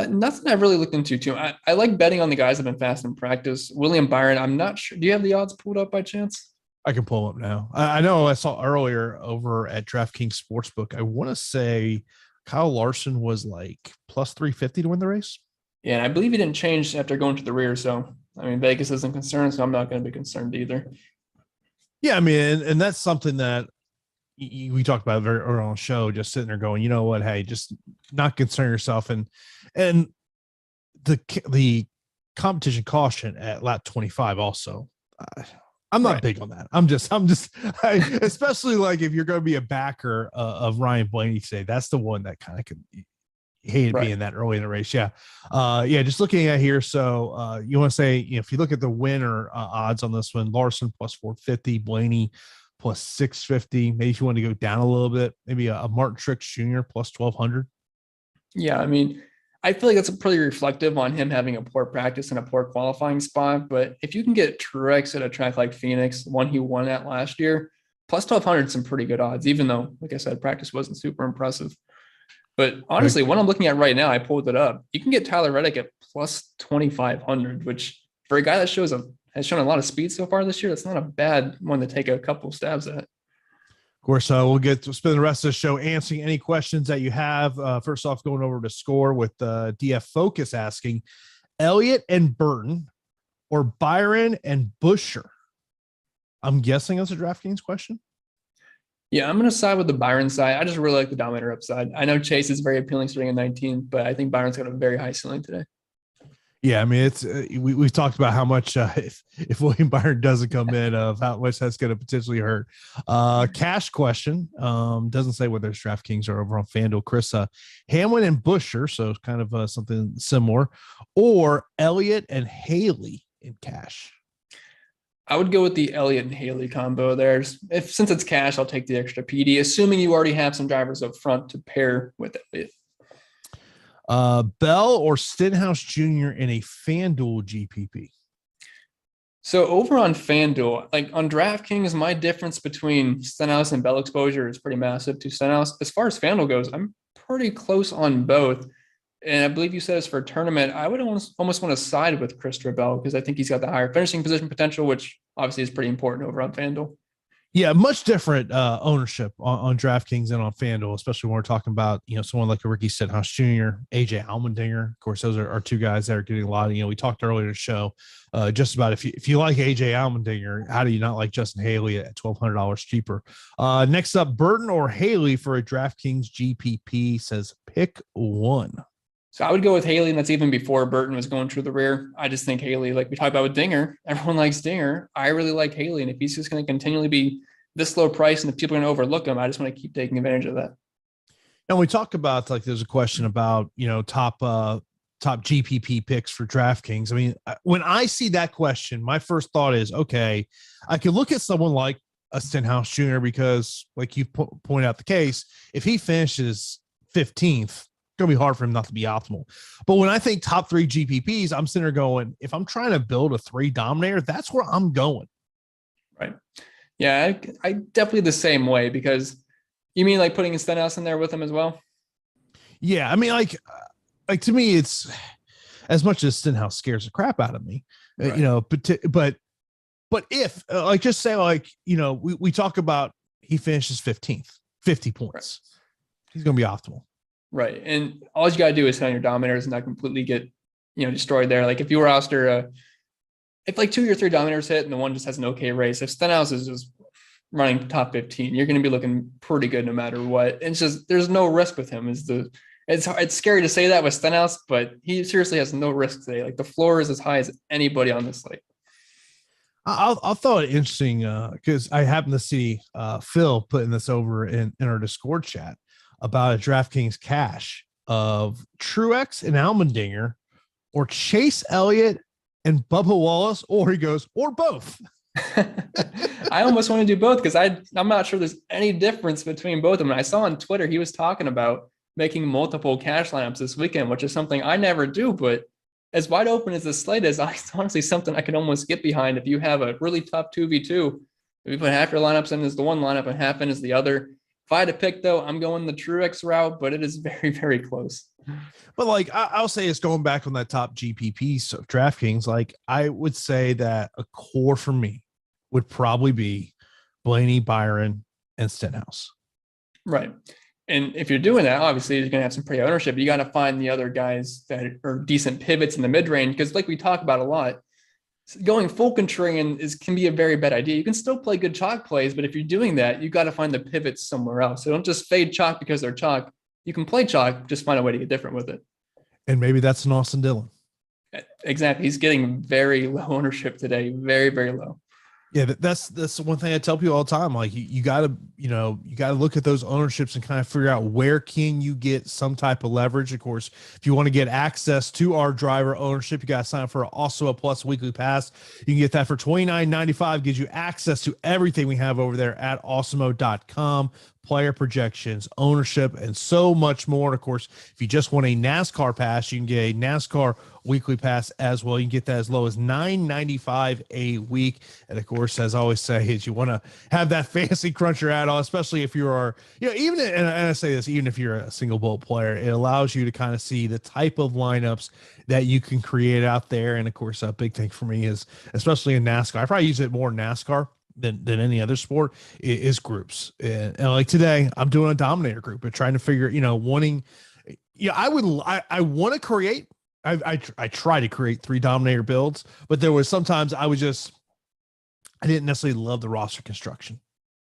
Nothing I've really looked into too. I like betting on the guys that have been fast in practice. William Byron, I'm not sure. Do you have the odds pulled up by chance? I can pull them up now. I know I saw earlier over at DraftKings Sportsbook. I want to say Kyle Larson was like plus 350 to win the race. Yeah, and I believe he didn't change after going to the rear. So, I mean, Vegas isn't concerned, so I'm not going to be concerned either. Yeah, I mean, and that's something that we talked about very early on the show, just sitting there going, you know what, hey, just not concern yourself. And the competition caution at lap 25 also, I'm not big on that. Especially like if you're going to be a backer of Ryan Blaney today, that's the one that kind of could hate being that early in the race. Yeah. Just looking at here. So you want to say, if you look at the winner odds on this one, Larson plus 450, Blaney plus 650. Maybe if you want to go down a little bit, maybe a Martin Truex Jr. plus 1200. Yeah. I mean, I feel like that's pretty reflective on him having a poor practice and a poor qualifying spot. But if you can get Truex at a track like Phoenix, one he won at last year, plus 1200, some pretty good odds, even though, like I said, practice wasn't super impressive. But honestly, what I'm looking at right now, I pulled it up. You can get Tyler Reddick at plus 2,500, which for a guy that has shown a lot of speed so far this year, that's not a bad one to take a couple stabs at. Of course, we'll get to spend the rest of the show answering any questions that you have. First off, going over to Score with DF Focus asking, Elliott and Burton or Byron and Busher? I'm guessing that's a DraftKings question. Yeah, I'm going to side with the Byron side. I just really like the Dominator upside. I know Chase is very appealing starting in 19, but I think Byron's got a very high ceiling today. Yeah, I mean, it's we've talked about how much if William Byron doesn't come in, of how much that's going to potentially hurt. Cash question doesn't say whether it's DraftKings or over on FanDuel. Chris, Hamlin and Busher, so kind of something similar, or Elliott and Haley in cash. I would go with the Elliott and Haley combo there. Since it's cash, I'll take the extra PD, assuming you already have some drivers up front to pair with Elliott. Bell or Stenhouse Jr. in a FanDuel GPP? So over on FanDuel, like on DraftKings, my difference between Stenhouse and Bell exposure is pretty massive to Stenhouse. As far as FanDuel goes, I'm pretty close on both. And I believe you said it's for a tournament. I would almost want to side with Christopher Bell because I think he's got the higher finishing position potential, which obviously is pretty important over on FanDuel. Yeah, much different ownership on DraftKings and on FanDuel, especially when we're talking about, someone like a Ricky Stenhouse Jr., AJ Allmendinger. Of course, those are two guys that are getting a lot of, we talked earlier in the show just about if you like AJ Allmendinger, how do you not like Justin Haley at $1,200 cheaper? Next up, Burton or Haley for a DraftKings GPP, says pick one. So I would go with Haley, and that's even before Burton was going through the rear. I just think Haley, like we talked about with Dinger, everyone likes Dinger. I really like Haley, and if he's just going to continually be this low price and if people are going to overlook him, I just want to keep taking advantage of that. And we talk about, like, there's a question about, top GPP picks for DraftKings. I mean, when I see that question, my first thought is, okay, I could look at someone like a Stenhouse Jr. because, like you point out the case, if he finishes 15th, going to be hard for him not to be optimal. But when I think top three GPPs, I'm sitting there going, if I'm trying to build a 3 Dominator, that's where I'm going. Right. Yeah, I definitely the same way, because you mean like putting a Stenhouse in there with him as well? Yeah. I mean, like to me, it's as much as Stenhouse scares the crap out of me, right. But if just say we talk about he finishes 15th, 50 points, right. He's going to be optimal. Right. And all you got to do is hit on your Dominators and not completely get, destroyed there. Like if you were roster, if like 2 or 3 Dominators hit and the one just has an okay race, if Stenhouse is just running top 15, you're going to be looking pretty good no matter what. It's just, there's no risk with him. It's scary to say that with Stenhouse, but he seriously has no risk today. Like the floor is as high as anybody on this slate. I'll thought it interesting because I happen to see Phil putting this over in our Discord chat about a DraftKings cash of Truex and Allmendinger, or Chase Elliott and Bubba Wallace, or he goes, or both. I almost want to do both because I'm not sure there's any difference between both of them. I saw on Twitter he was talking about making multiple cash lineups this weekend, which is something I never do, but as wide open as the slate is, it's honestly something I can almost get behind. If you have a really tough 2v2, if you put half your lineups in as the one lineup and half in as the other. If I had to pick, though, I'm going the Truex route, but it is very, very close. But I'll say it's going back on that top GPP of DraftKings. I would say that a core for me would probably be Blaney, Byron, and Stenhouse. Right. And if you're doing that, obviously you're going to have some pre-ownership. You got to find the other guys that are decent pivots in the mid-range, because like we talk about a lot, going full contrarian can be a very bad idea. You can still play good chalk plays, but if you're doing that, you got to find the pivots somewhere else. So don't just fade chalk because they're chalk. You can play chalk, just find a way to get different with it. And maybe that's an Austin Dillon. Exactly. He's getting very low ownership today. Very, very low. Yeah, that's one thing I tell people all the time. Like you gotta, you gotta look at those ownerships and kind of figure out where can you get some type of leverage. Of course, if you want to get access to our driver ownership, you gotta sign up for also a plus weekly pass. You can get that for $29.95, gives you access to everything we have over there at Awesemo.com. Player projections, ownership, and so much more. And of course, if you just want a NASCAR pass, you can get a NASCAR weekly pass as well. You can get that as low as $9.95 a week. And of course, as I always say, is you want to have that fancy cruncher add-on, especially if you are, even, and I say this, even if you're a single bullet player, it allows you to kind of see the type of lineups that you can create out there. And of course, a big thing for me is, especially in NASCAR, I probably use it more in NASCAR than any other sport, is groups. And like today, I'm doing a Dominator group, but trying to figure, I want to create, I try to create 3 Dominator builds, but there was sometimes I didn't necessarily love the roster construction.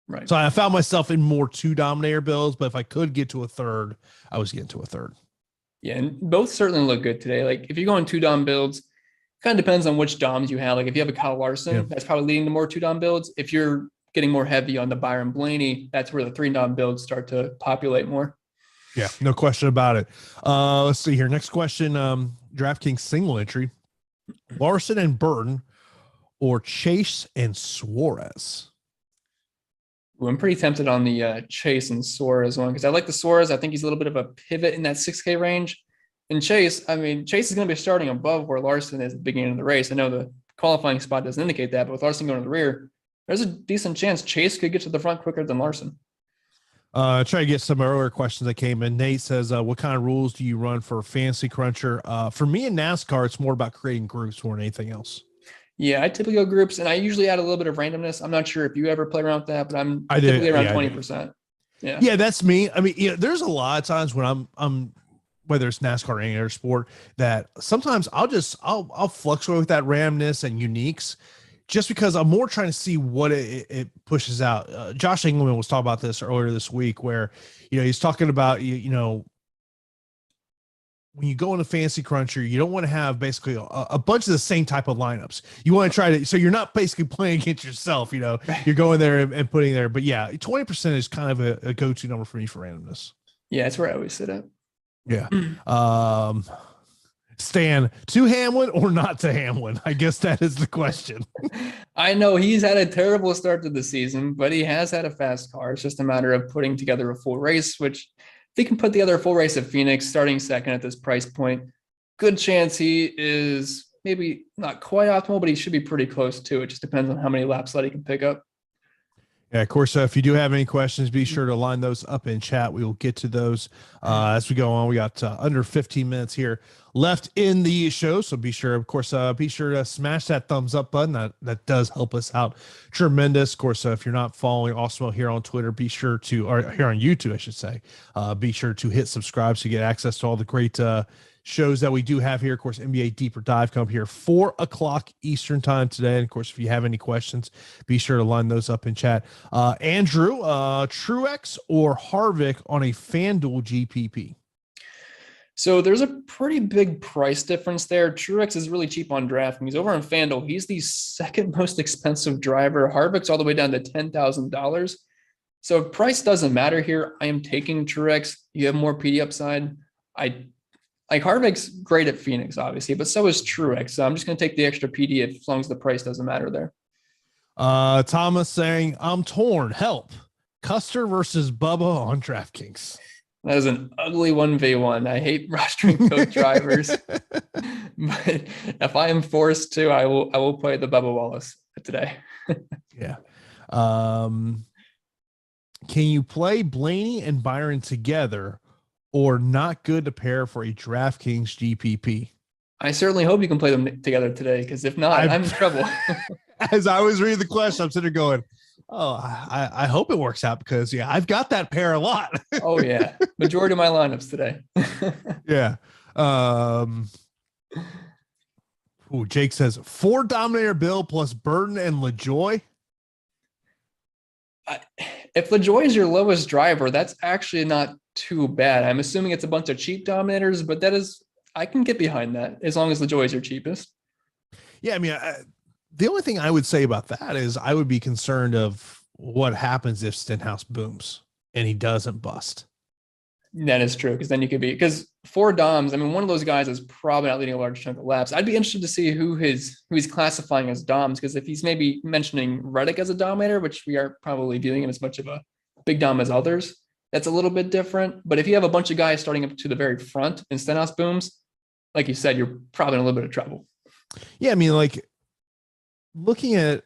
Right. So I found myself in more 2 Dominator builds, but if I could get to a third, I was getting to a third. Yeah. And both certainly look good today. Like if you go in 2 Dom builds, kind of depends on which DOMs you have. Like if you have a Kyle Larson, that's probably leading to more 2 Dom builds. If you're getting more heavy on the Byron Blaney, that's where the 3 Dom builds start to populate more. Yeah, no question about it. Let's see here. Next question. DraftKings single entry, Larson and Burton or Chase and Suarez? Ooh, I'm pretty tempted on the Chase and Suarez one because I like the Suarez. I think he's a little bit of a pivot in that 6K range. And Chase, Chase is going to be starting above where Larson is at the beginning of the race. I know the qualifying spot doesn't indicate that, but with Larson going to the rear, there's a decent chance Chase could get to the front quicker than Larson. Try to get some earlier questions that came in. Nate says, what kind of rules do you run for Fantasy Cruncher? For me in NASCAR, it's more about creating groups more than anything else. Yeah, I typically go groups, and I usually add a little bit of randomness. I'm not sure if you ever play around with that, but I typically around 20%. Yeah, that's me. There's a lot of times when I'm whether it's NASCAR or any other sport, that sometimes I'll fluctuate with that randomness and uniques just because I'm more trying to see what it pushes out. Josh Engelman was talking about this earlier this week where, he's talking about, when you go into Fantasy Cruncher, you don't want to have basically a bunch of the same type of lineups. You want to try to, so you're not basically playing against yourself, you're going there and putting there, but yeah, 20% is kind of a go-to number for me for randomness. Yeah. That's where I always sit at. Yeah. Stan, to Hamlin or not to Hamlin? I guess that is the question. I know he's had a terrible start to the season, but he has had a fast car. It's just a matter of putting together a full race, which if he can put together a full race at Phoenix, starting second at this price point, good chance he is maybe not quite optimal, but he should be pretty close to it. Just depends on how many laps that he can pick up. Yeah, of course, if you do have any questions, be sure to line those up in chat. We will get to those as we go on. We got under 15 minutes here left in the show, so be sure, of course, be sure to smash that thumbs up button. That does help us out tremendous. Of course, if you're not following Awesemo here on Twitter, be sure to, or here on YouTube, I should say, be sure to hit subscribe so you get access to all the great shows that we do have here. Of course, NBA Deeper Dive come here 4:00 Eastern time today. And of course, if you have any questions, be sure to line those up in chat. Andrew, Truex or Harvick on a FanDuel GPP? So there's a pretty big price difference there. Truex is really cheap on DraftKings. Over on FanDuel, he's the second most expensive driver. Harvick's all the way down to $10,000. So price doesn't matter here. I am taking Truex. You have more PD upside. Harvick's great at Phoenix, obviously, but so is Truex. So I'm just going to take the extra PD as long as the price doesn't matter there. Thomas saying, I'm torn. Help. Custer versus Bubba on DraftKings. That is an ugly 1v1. I hate rostering both drivers. But if I am forced to, I will play the Bubba Wallace today. Yeah. Can you play Blaney and Byron together, or not good to pair for a DraftKings GPP? I certainly hope you can play them together today, because if not, I'm in trouble. As I was reading the question, I'm sitting there going, oh, I hope it works out, because yeah, I've got that pair a lot. Oh yeah. Majority of my lineups today. Yeah. Jake says 4 Dominator Bill plus Burton and LaJoy. If LaJoy is your lowest driver, that's actually not too bad. I'm assuming it's a bunch of cheap Dominators, but I can get behind that as long as LaJoy is your cheapest. Yeah, I mean, The only thing I would say about that is I would be concerned of what happens if Stenhouse booms and he doesn't bust. That is true, because then you could be, because 4 DOMs, I mean, one of those guys is probably not leading a large chunk of laps. I'd be interested to see who he's classifying as DOMs, because if he's maybe mentioning Reddick as a Dominator, which we aren't probably viewing him as much of a big DOM as others, that's a little bit different. But if you have a bunch of guys starting up to the very front and Stenhouse booms, like you said, you're probably in a little bit of trouble. Yeah, I mean, like looking at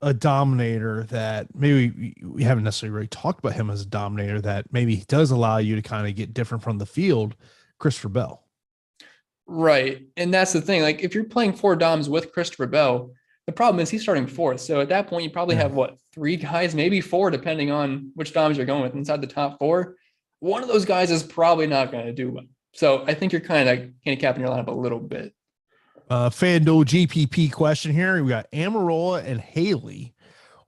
a Dominator that maybe we haven't necessarily really talked about him as a Dominator that maybe does allow you to kind of get different from the field, Christopher Bell. Right. And that's the thing. Like if you're playing 4 DOMs with Christopher Bell, the problem is he's starting 4th. So at that point, you probably have 3 guys, maybe 4, depending on which DOMs you're going with inside the top 4. One of those guys is probably not going to do well. So I think you're kind of handicapping your lineup a little bit. FanDuel GPP question here. We got Amarola and Haley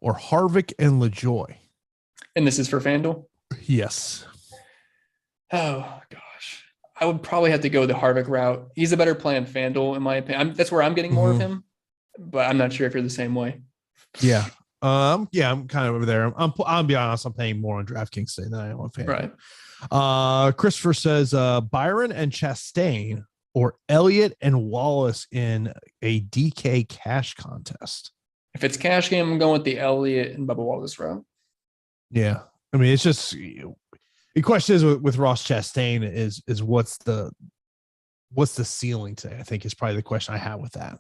or Harvick and LaJoy. And this is for FanDuel? Yes. Oh, gosh. I would probably have to go the Harvick route. He's a better play on FanDuel, in my opinion. That's where I'm getting more of him, but I'm not sure if you're the same way. Yeah. Yeah, I'm kind of over there. I'll be honest, I'm paying more on DraftKings than I am on FanDuel. Right. Christopher says Byron and Chastain or Elliott and Wallace in a DK cash contest. If it's cash game, I'm going with the Elliott and Bubba Wallace route. Yeah. I mean, it's just the question is with Ross Chastain is what's the ceiling today? I think is probably the question I have with that.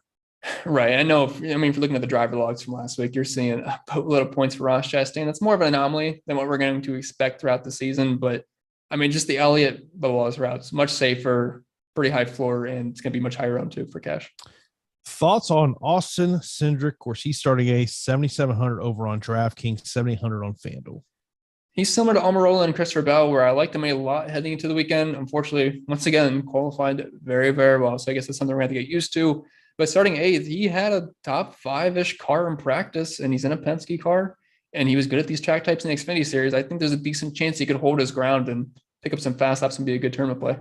Right. I know. If you're looking at the driver logs from last week, you're seeing a little points for Ross Chastain. That's more of an anomaly than what we're going to expect throughout the season. But I mean, just the Elliott Bubba Wallace routes, much safer, pretty high floor, and it's going to be much higher round too for cash. Thoughts on Austin Cindric? Of course, he's starting a 7,700 over on DraftKings, 7,800 on FanDuel. He's similar to Almirola and Christopher Bell, where I liked him a lot heading into the weekend. Unfortunately, once again, qualified very, very well. So I guess that's something we're going to have to get used to. But starting 8th, he had a top 5-ish car in practice, and he's in a Penske car, and he was good at these track types in the Xfinity Series. I think there's a decent chance he could hold his ground and pick up some fast laps and be a good tournament play.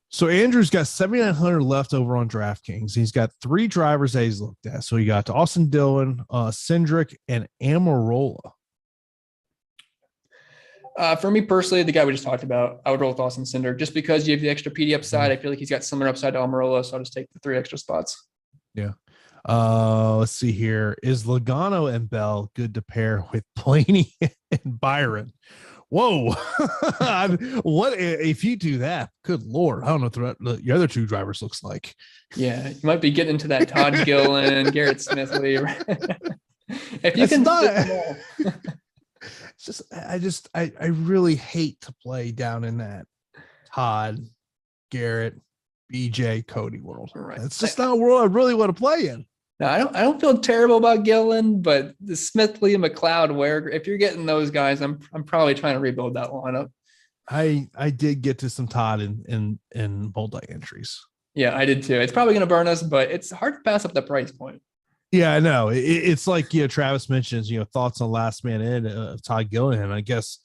So Andrew's got 7,900 left over on DraftKings. He's got 3 drivers that he's looked at. So he got to Austin Dillon, Cindric, and Almirola. For me personally, the guy we just talked about, I would roll with Austin Cindric just because you have the extra PD upside. I feel like he's got similar upside to Almirola, so I'll just take the 3 extra spots. Yeah. Let's see here. Is Logano and Bell good to pair with Blaney and Byron? Whoa. What if you do that? Good Lord. I don't know what your other 2 drivers looks like. Yeah. You might be getting into that Todd Gillen, Garrett Smithley. If you can it's just, I really hate to play down in that Todd, Garrett, BJ, Cody world. Right. It's just not a world I really want to play in. No, I don't feel terrible about Gillen, but the Smithley and McLeod, where if you're getting those guys, I'm probably trying to rebuild that lineup. I did get to some Todd in multi entries. Yeah, I did too. It's probably going to burn us, but it's hard to pass up the price point. Yeah, I know. It's like, Travis mentions, thoughts on last man in of Todd Gillihan. I guess,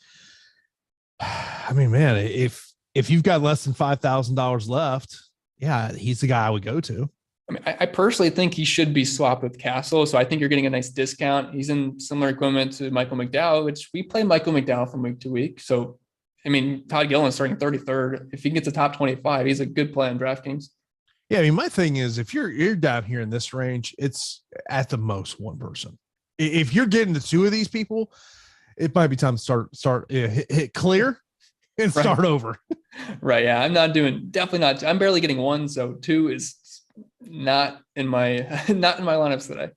I mean, man, if you've got less than $5,000 left, yeah, he's the guy I would go to. I mean, I personally think he should be swapped with Castle. So I think you're getting a nice discount. He's in similar equipment to Michael McDowell, which we play Michael McDowell from week to week. So, I mean, Todd Gillihan starting 33rd. If he gets a top 25, he's a good play on DraftKings. Yeah, I mean, my thing is, if you're down here in this range, it's at the most 1 person. If you're getting to 2 of these people, it might be time to start hit clear and start over. Right. Yeah, definitely not. I'm barely getting 1, so 2 is not in my lineups today.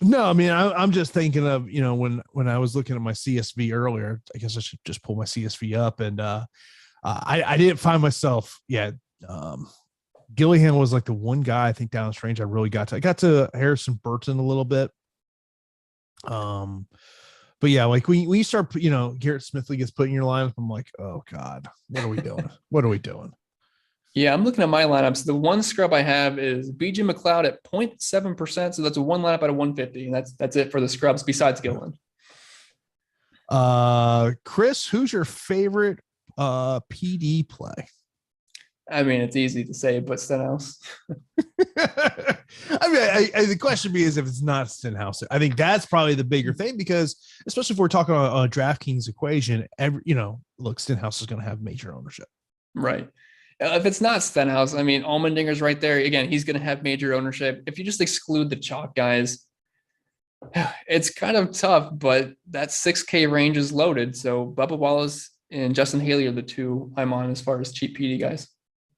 No, I mean, I'm just thinking of, when I was looking at my CSV earlier, I guess I should just pull my CSV up, and I didn't find myself yet. Gillihan was like the one guy I think down this range I really got to. I got to Harrison Burton a little bit. But yeah, like when you start, Garrett Smithley gets put in your lineup, I'm like, oh God, what are we doing? What are we doing? Yeah, I'm looking at my lineups. The one scrub I have is BJ McLeod at 0.7%. So that's a 1 lineup out of 150. And that's it for the scrubs besides Gillen. Chris, who's your favorite PD play? I mean, it's easy to say, but Stenhouse. I mean, the question is if it's not Stenhouse. I think that's probably the bigger thing because, especially if we're talking on a DraftKings equation, look, Stenhouse is going to have major ownership. Right. If it's not Stenhouse, I mean, Allmendinger's right there. Again, he's going to have major ownership. If you just exclude the chalk guys, it's kind of tough, but that 6K range is loaded. So Bubba Wallace and Justin Haley are the two I'm on as far as cheap PD guys.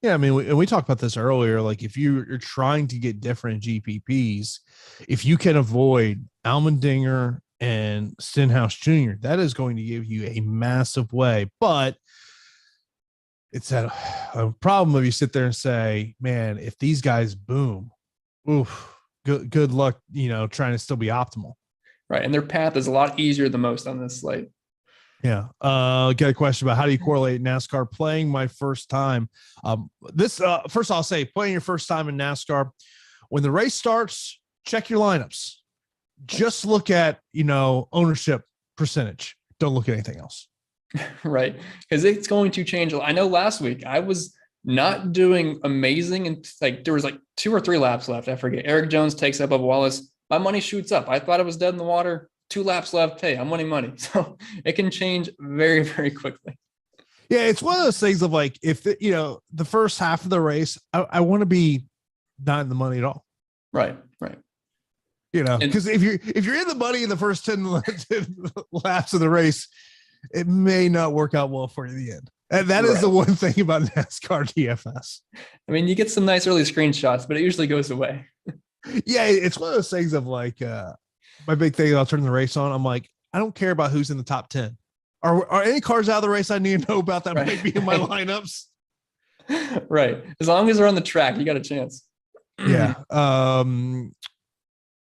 Yeah, I mean, we talked about this earlier. Like, if you're trying to get different GPPs, if you can avoid Allmendinger and Stenhouse Jr., that is going to give you a massive way. But it's a problem if you sit there and say, man, if these guys boom, oof, good luck, trying to still be optimal. Right. And their path is a lot easier than most on this slate. Yeah. Get a question about how do you correlate NASCAR playing my first time. First I'll say playing your first time in NASCAR, when the race starts, check your lineups. Just look at, ownership percentage. Don't look at anything else. Right. Because it's going to change. I know last week I was not doing amazing. And there was 2 or 3 laps left. I forget. Eric Jones takes up Bubba Wallace. My money shoots up. I thought it was dead in the water. 2 laps left. Hey, I'm winning money. So it can change very, very quickly. Yeah. It's one of those things of if the first half of the race, I want to be not in the money at all. Right. Right. Because if you're in the money in the first 10 laps of the race, it may not work out well for you in the end. And that is the one thing about NASCAR DFS. I mean, you get some nice early screenshots, but it usually goes away. Yeah. It's one of those things of my big thing I'll turn the race on. I'm like, I don't care about who's in the top 10. Are any cars out of the race I need to know about that might be in my lineups? Right. As long as they're on the track, you got a chance. Yeah.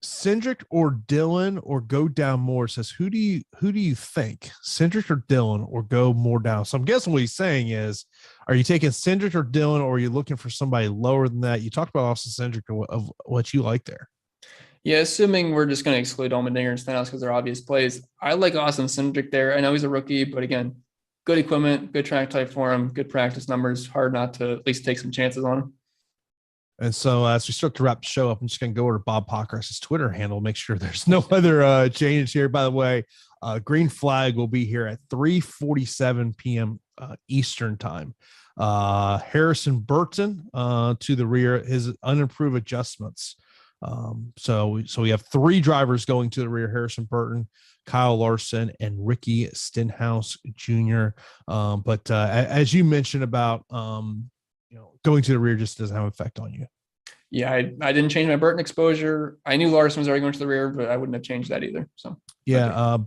Cindric or Dylan or go down more says, who do you think, Cindric or Dylan or go more down? So I'm guessing what he's saying is, are you taking Cindric or Dylan, or are you looking for somebody lower than that? You talked about Austin Cindric of what you like there. Yeah, assuming we're just going to exclude Allmendinger and Stenhouse because they're obvious plays. I like Austin Cindric there. I know he's a rookie, but again, good equipment, good track type for him, good practice numbers. Hard not to at least take some chances on him. And so as we start to wrap the show up, I'm just going to go over to Bob Pockrass's Twitter handle, make sure there's no other changes here. By the way, Green Flag will be here at 3:47 p.m. Eastern time. Harrison Burton to the rear, his unimproved adjustments. So we have 3 drivers going to the rear: Harrison Burton, Kyle Larson, and Ricky Stenhouse Jr. But as you mentioned about, going to the rear just doesn't have an effect on you. Yeah, I didn't change my Burton exposure. I knew Larson was already going to the rear, but I wouldn't have changed that either. So yeah, okay.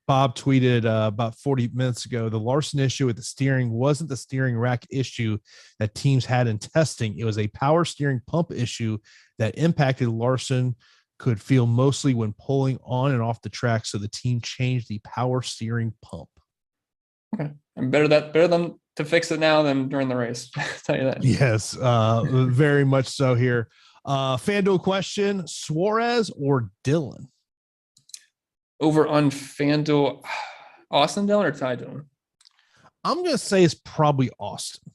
Bob tweeted about 40 minutes ago, the Larson issue with the steering wasn't the steering rack issue that teams had in testing. It was a power steering pump issue that impacted Larson, could feel mostly when pulling on and off the track. So the team changed the power steering pump. Okay. And better than to fix it now than during the race. I'll tell you that. Yes, very much so here. FanDuel question, Suarez or Dylan? Over on FanDuel, Austin Dillon or Ty Dillon? I'm going to say it's probably Austin.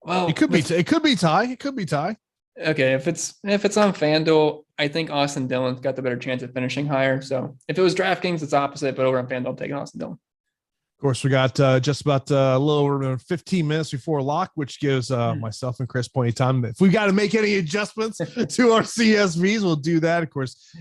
Well, it could be Ty. It could be Ty. Okay, if it's on FanDuel, I think Austin Dillon's got the better chance of finishing higher. So if it was DraftKings, it's opposite, but over on FanDuel, I'm taking Austin Dillon. Of course, we got just about a little over 15 minutes before lock, which gives myself and Chris plenty of time. If we got to make any adjustments to our CSVs, we'll do that. Of course,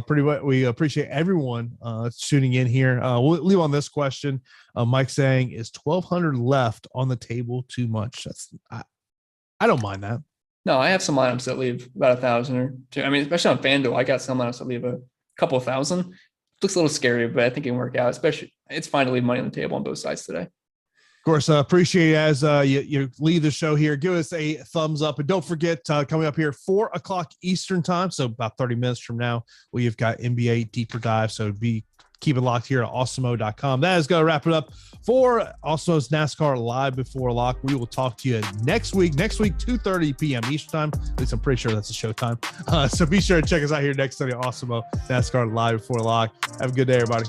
pretty much we appreciate everyone tuning in here. We'll leave on this question. Mike saying, is 1,200 left on the table too much? I don't mind that. No, I have some lineups that leave about 1,000 or 2. I mean, especially on FanDuel, I got some lineups that leave a couple of thousand. Looks a little scary, but I think it can work out. Especially, it's fine to leave money on the table on both sides today. Of course, appreciate it as you leave the show here. Give us a thumbs up, and don't forget coming up here 4:00 Eastern time, so about 30 minutes from now, we've got NBA deeper dive. So keep it locked here at Awesemo.com. That is going to wrap it up for Awesemo's NASCAR Live Before Lock. We will talk to you next week, 2:30 p.m. Eastern time. At least I'm pretty sure that's the show time. So be sure to check us out here next Sunday, Awesemo NASCAR Live Before Lock. Have a good day, everybody.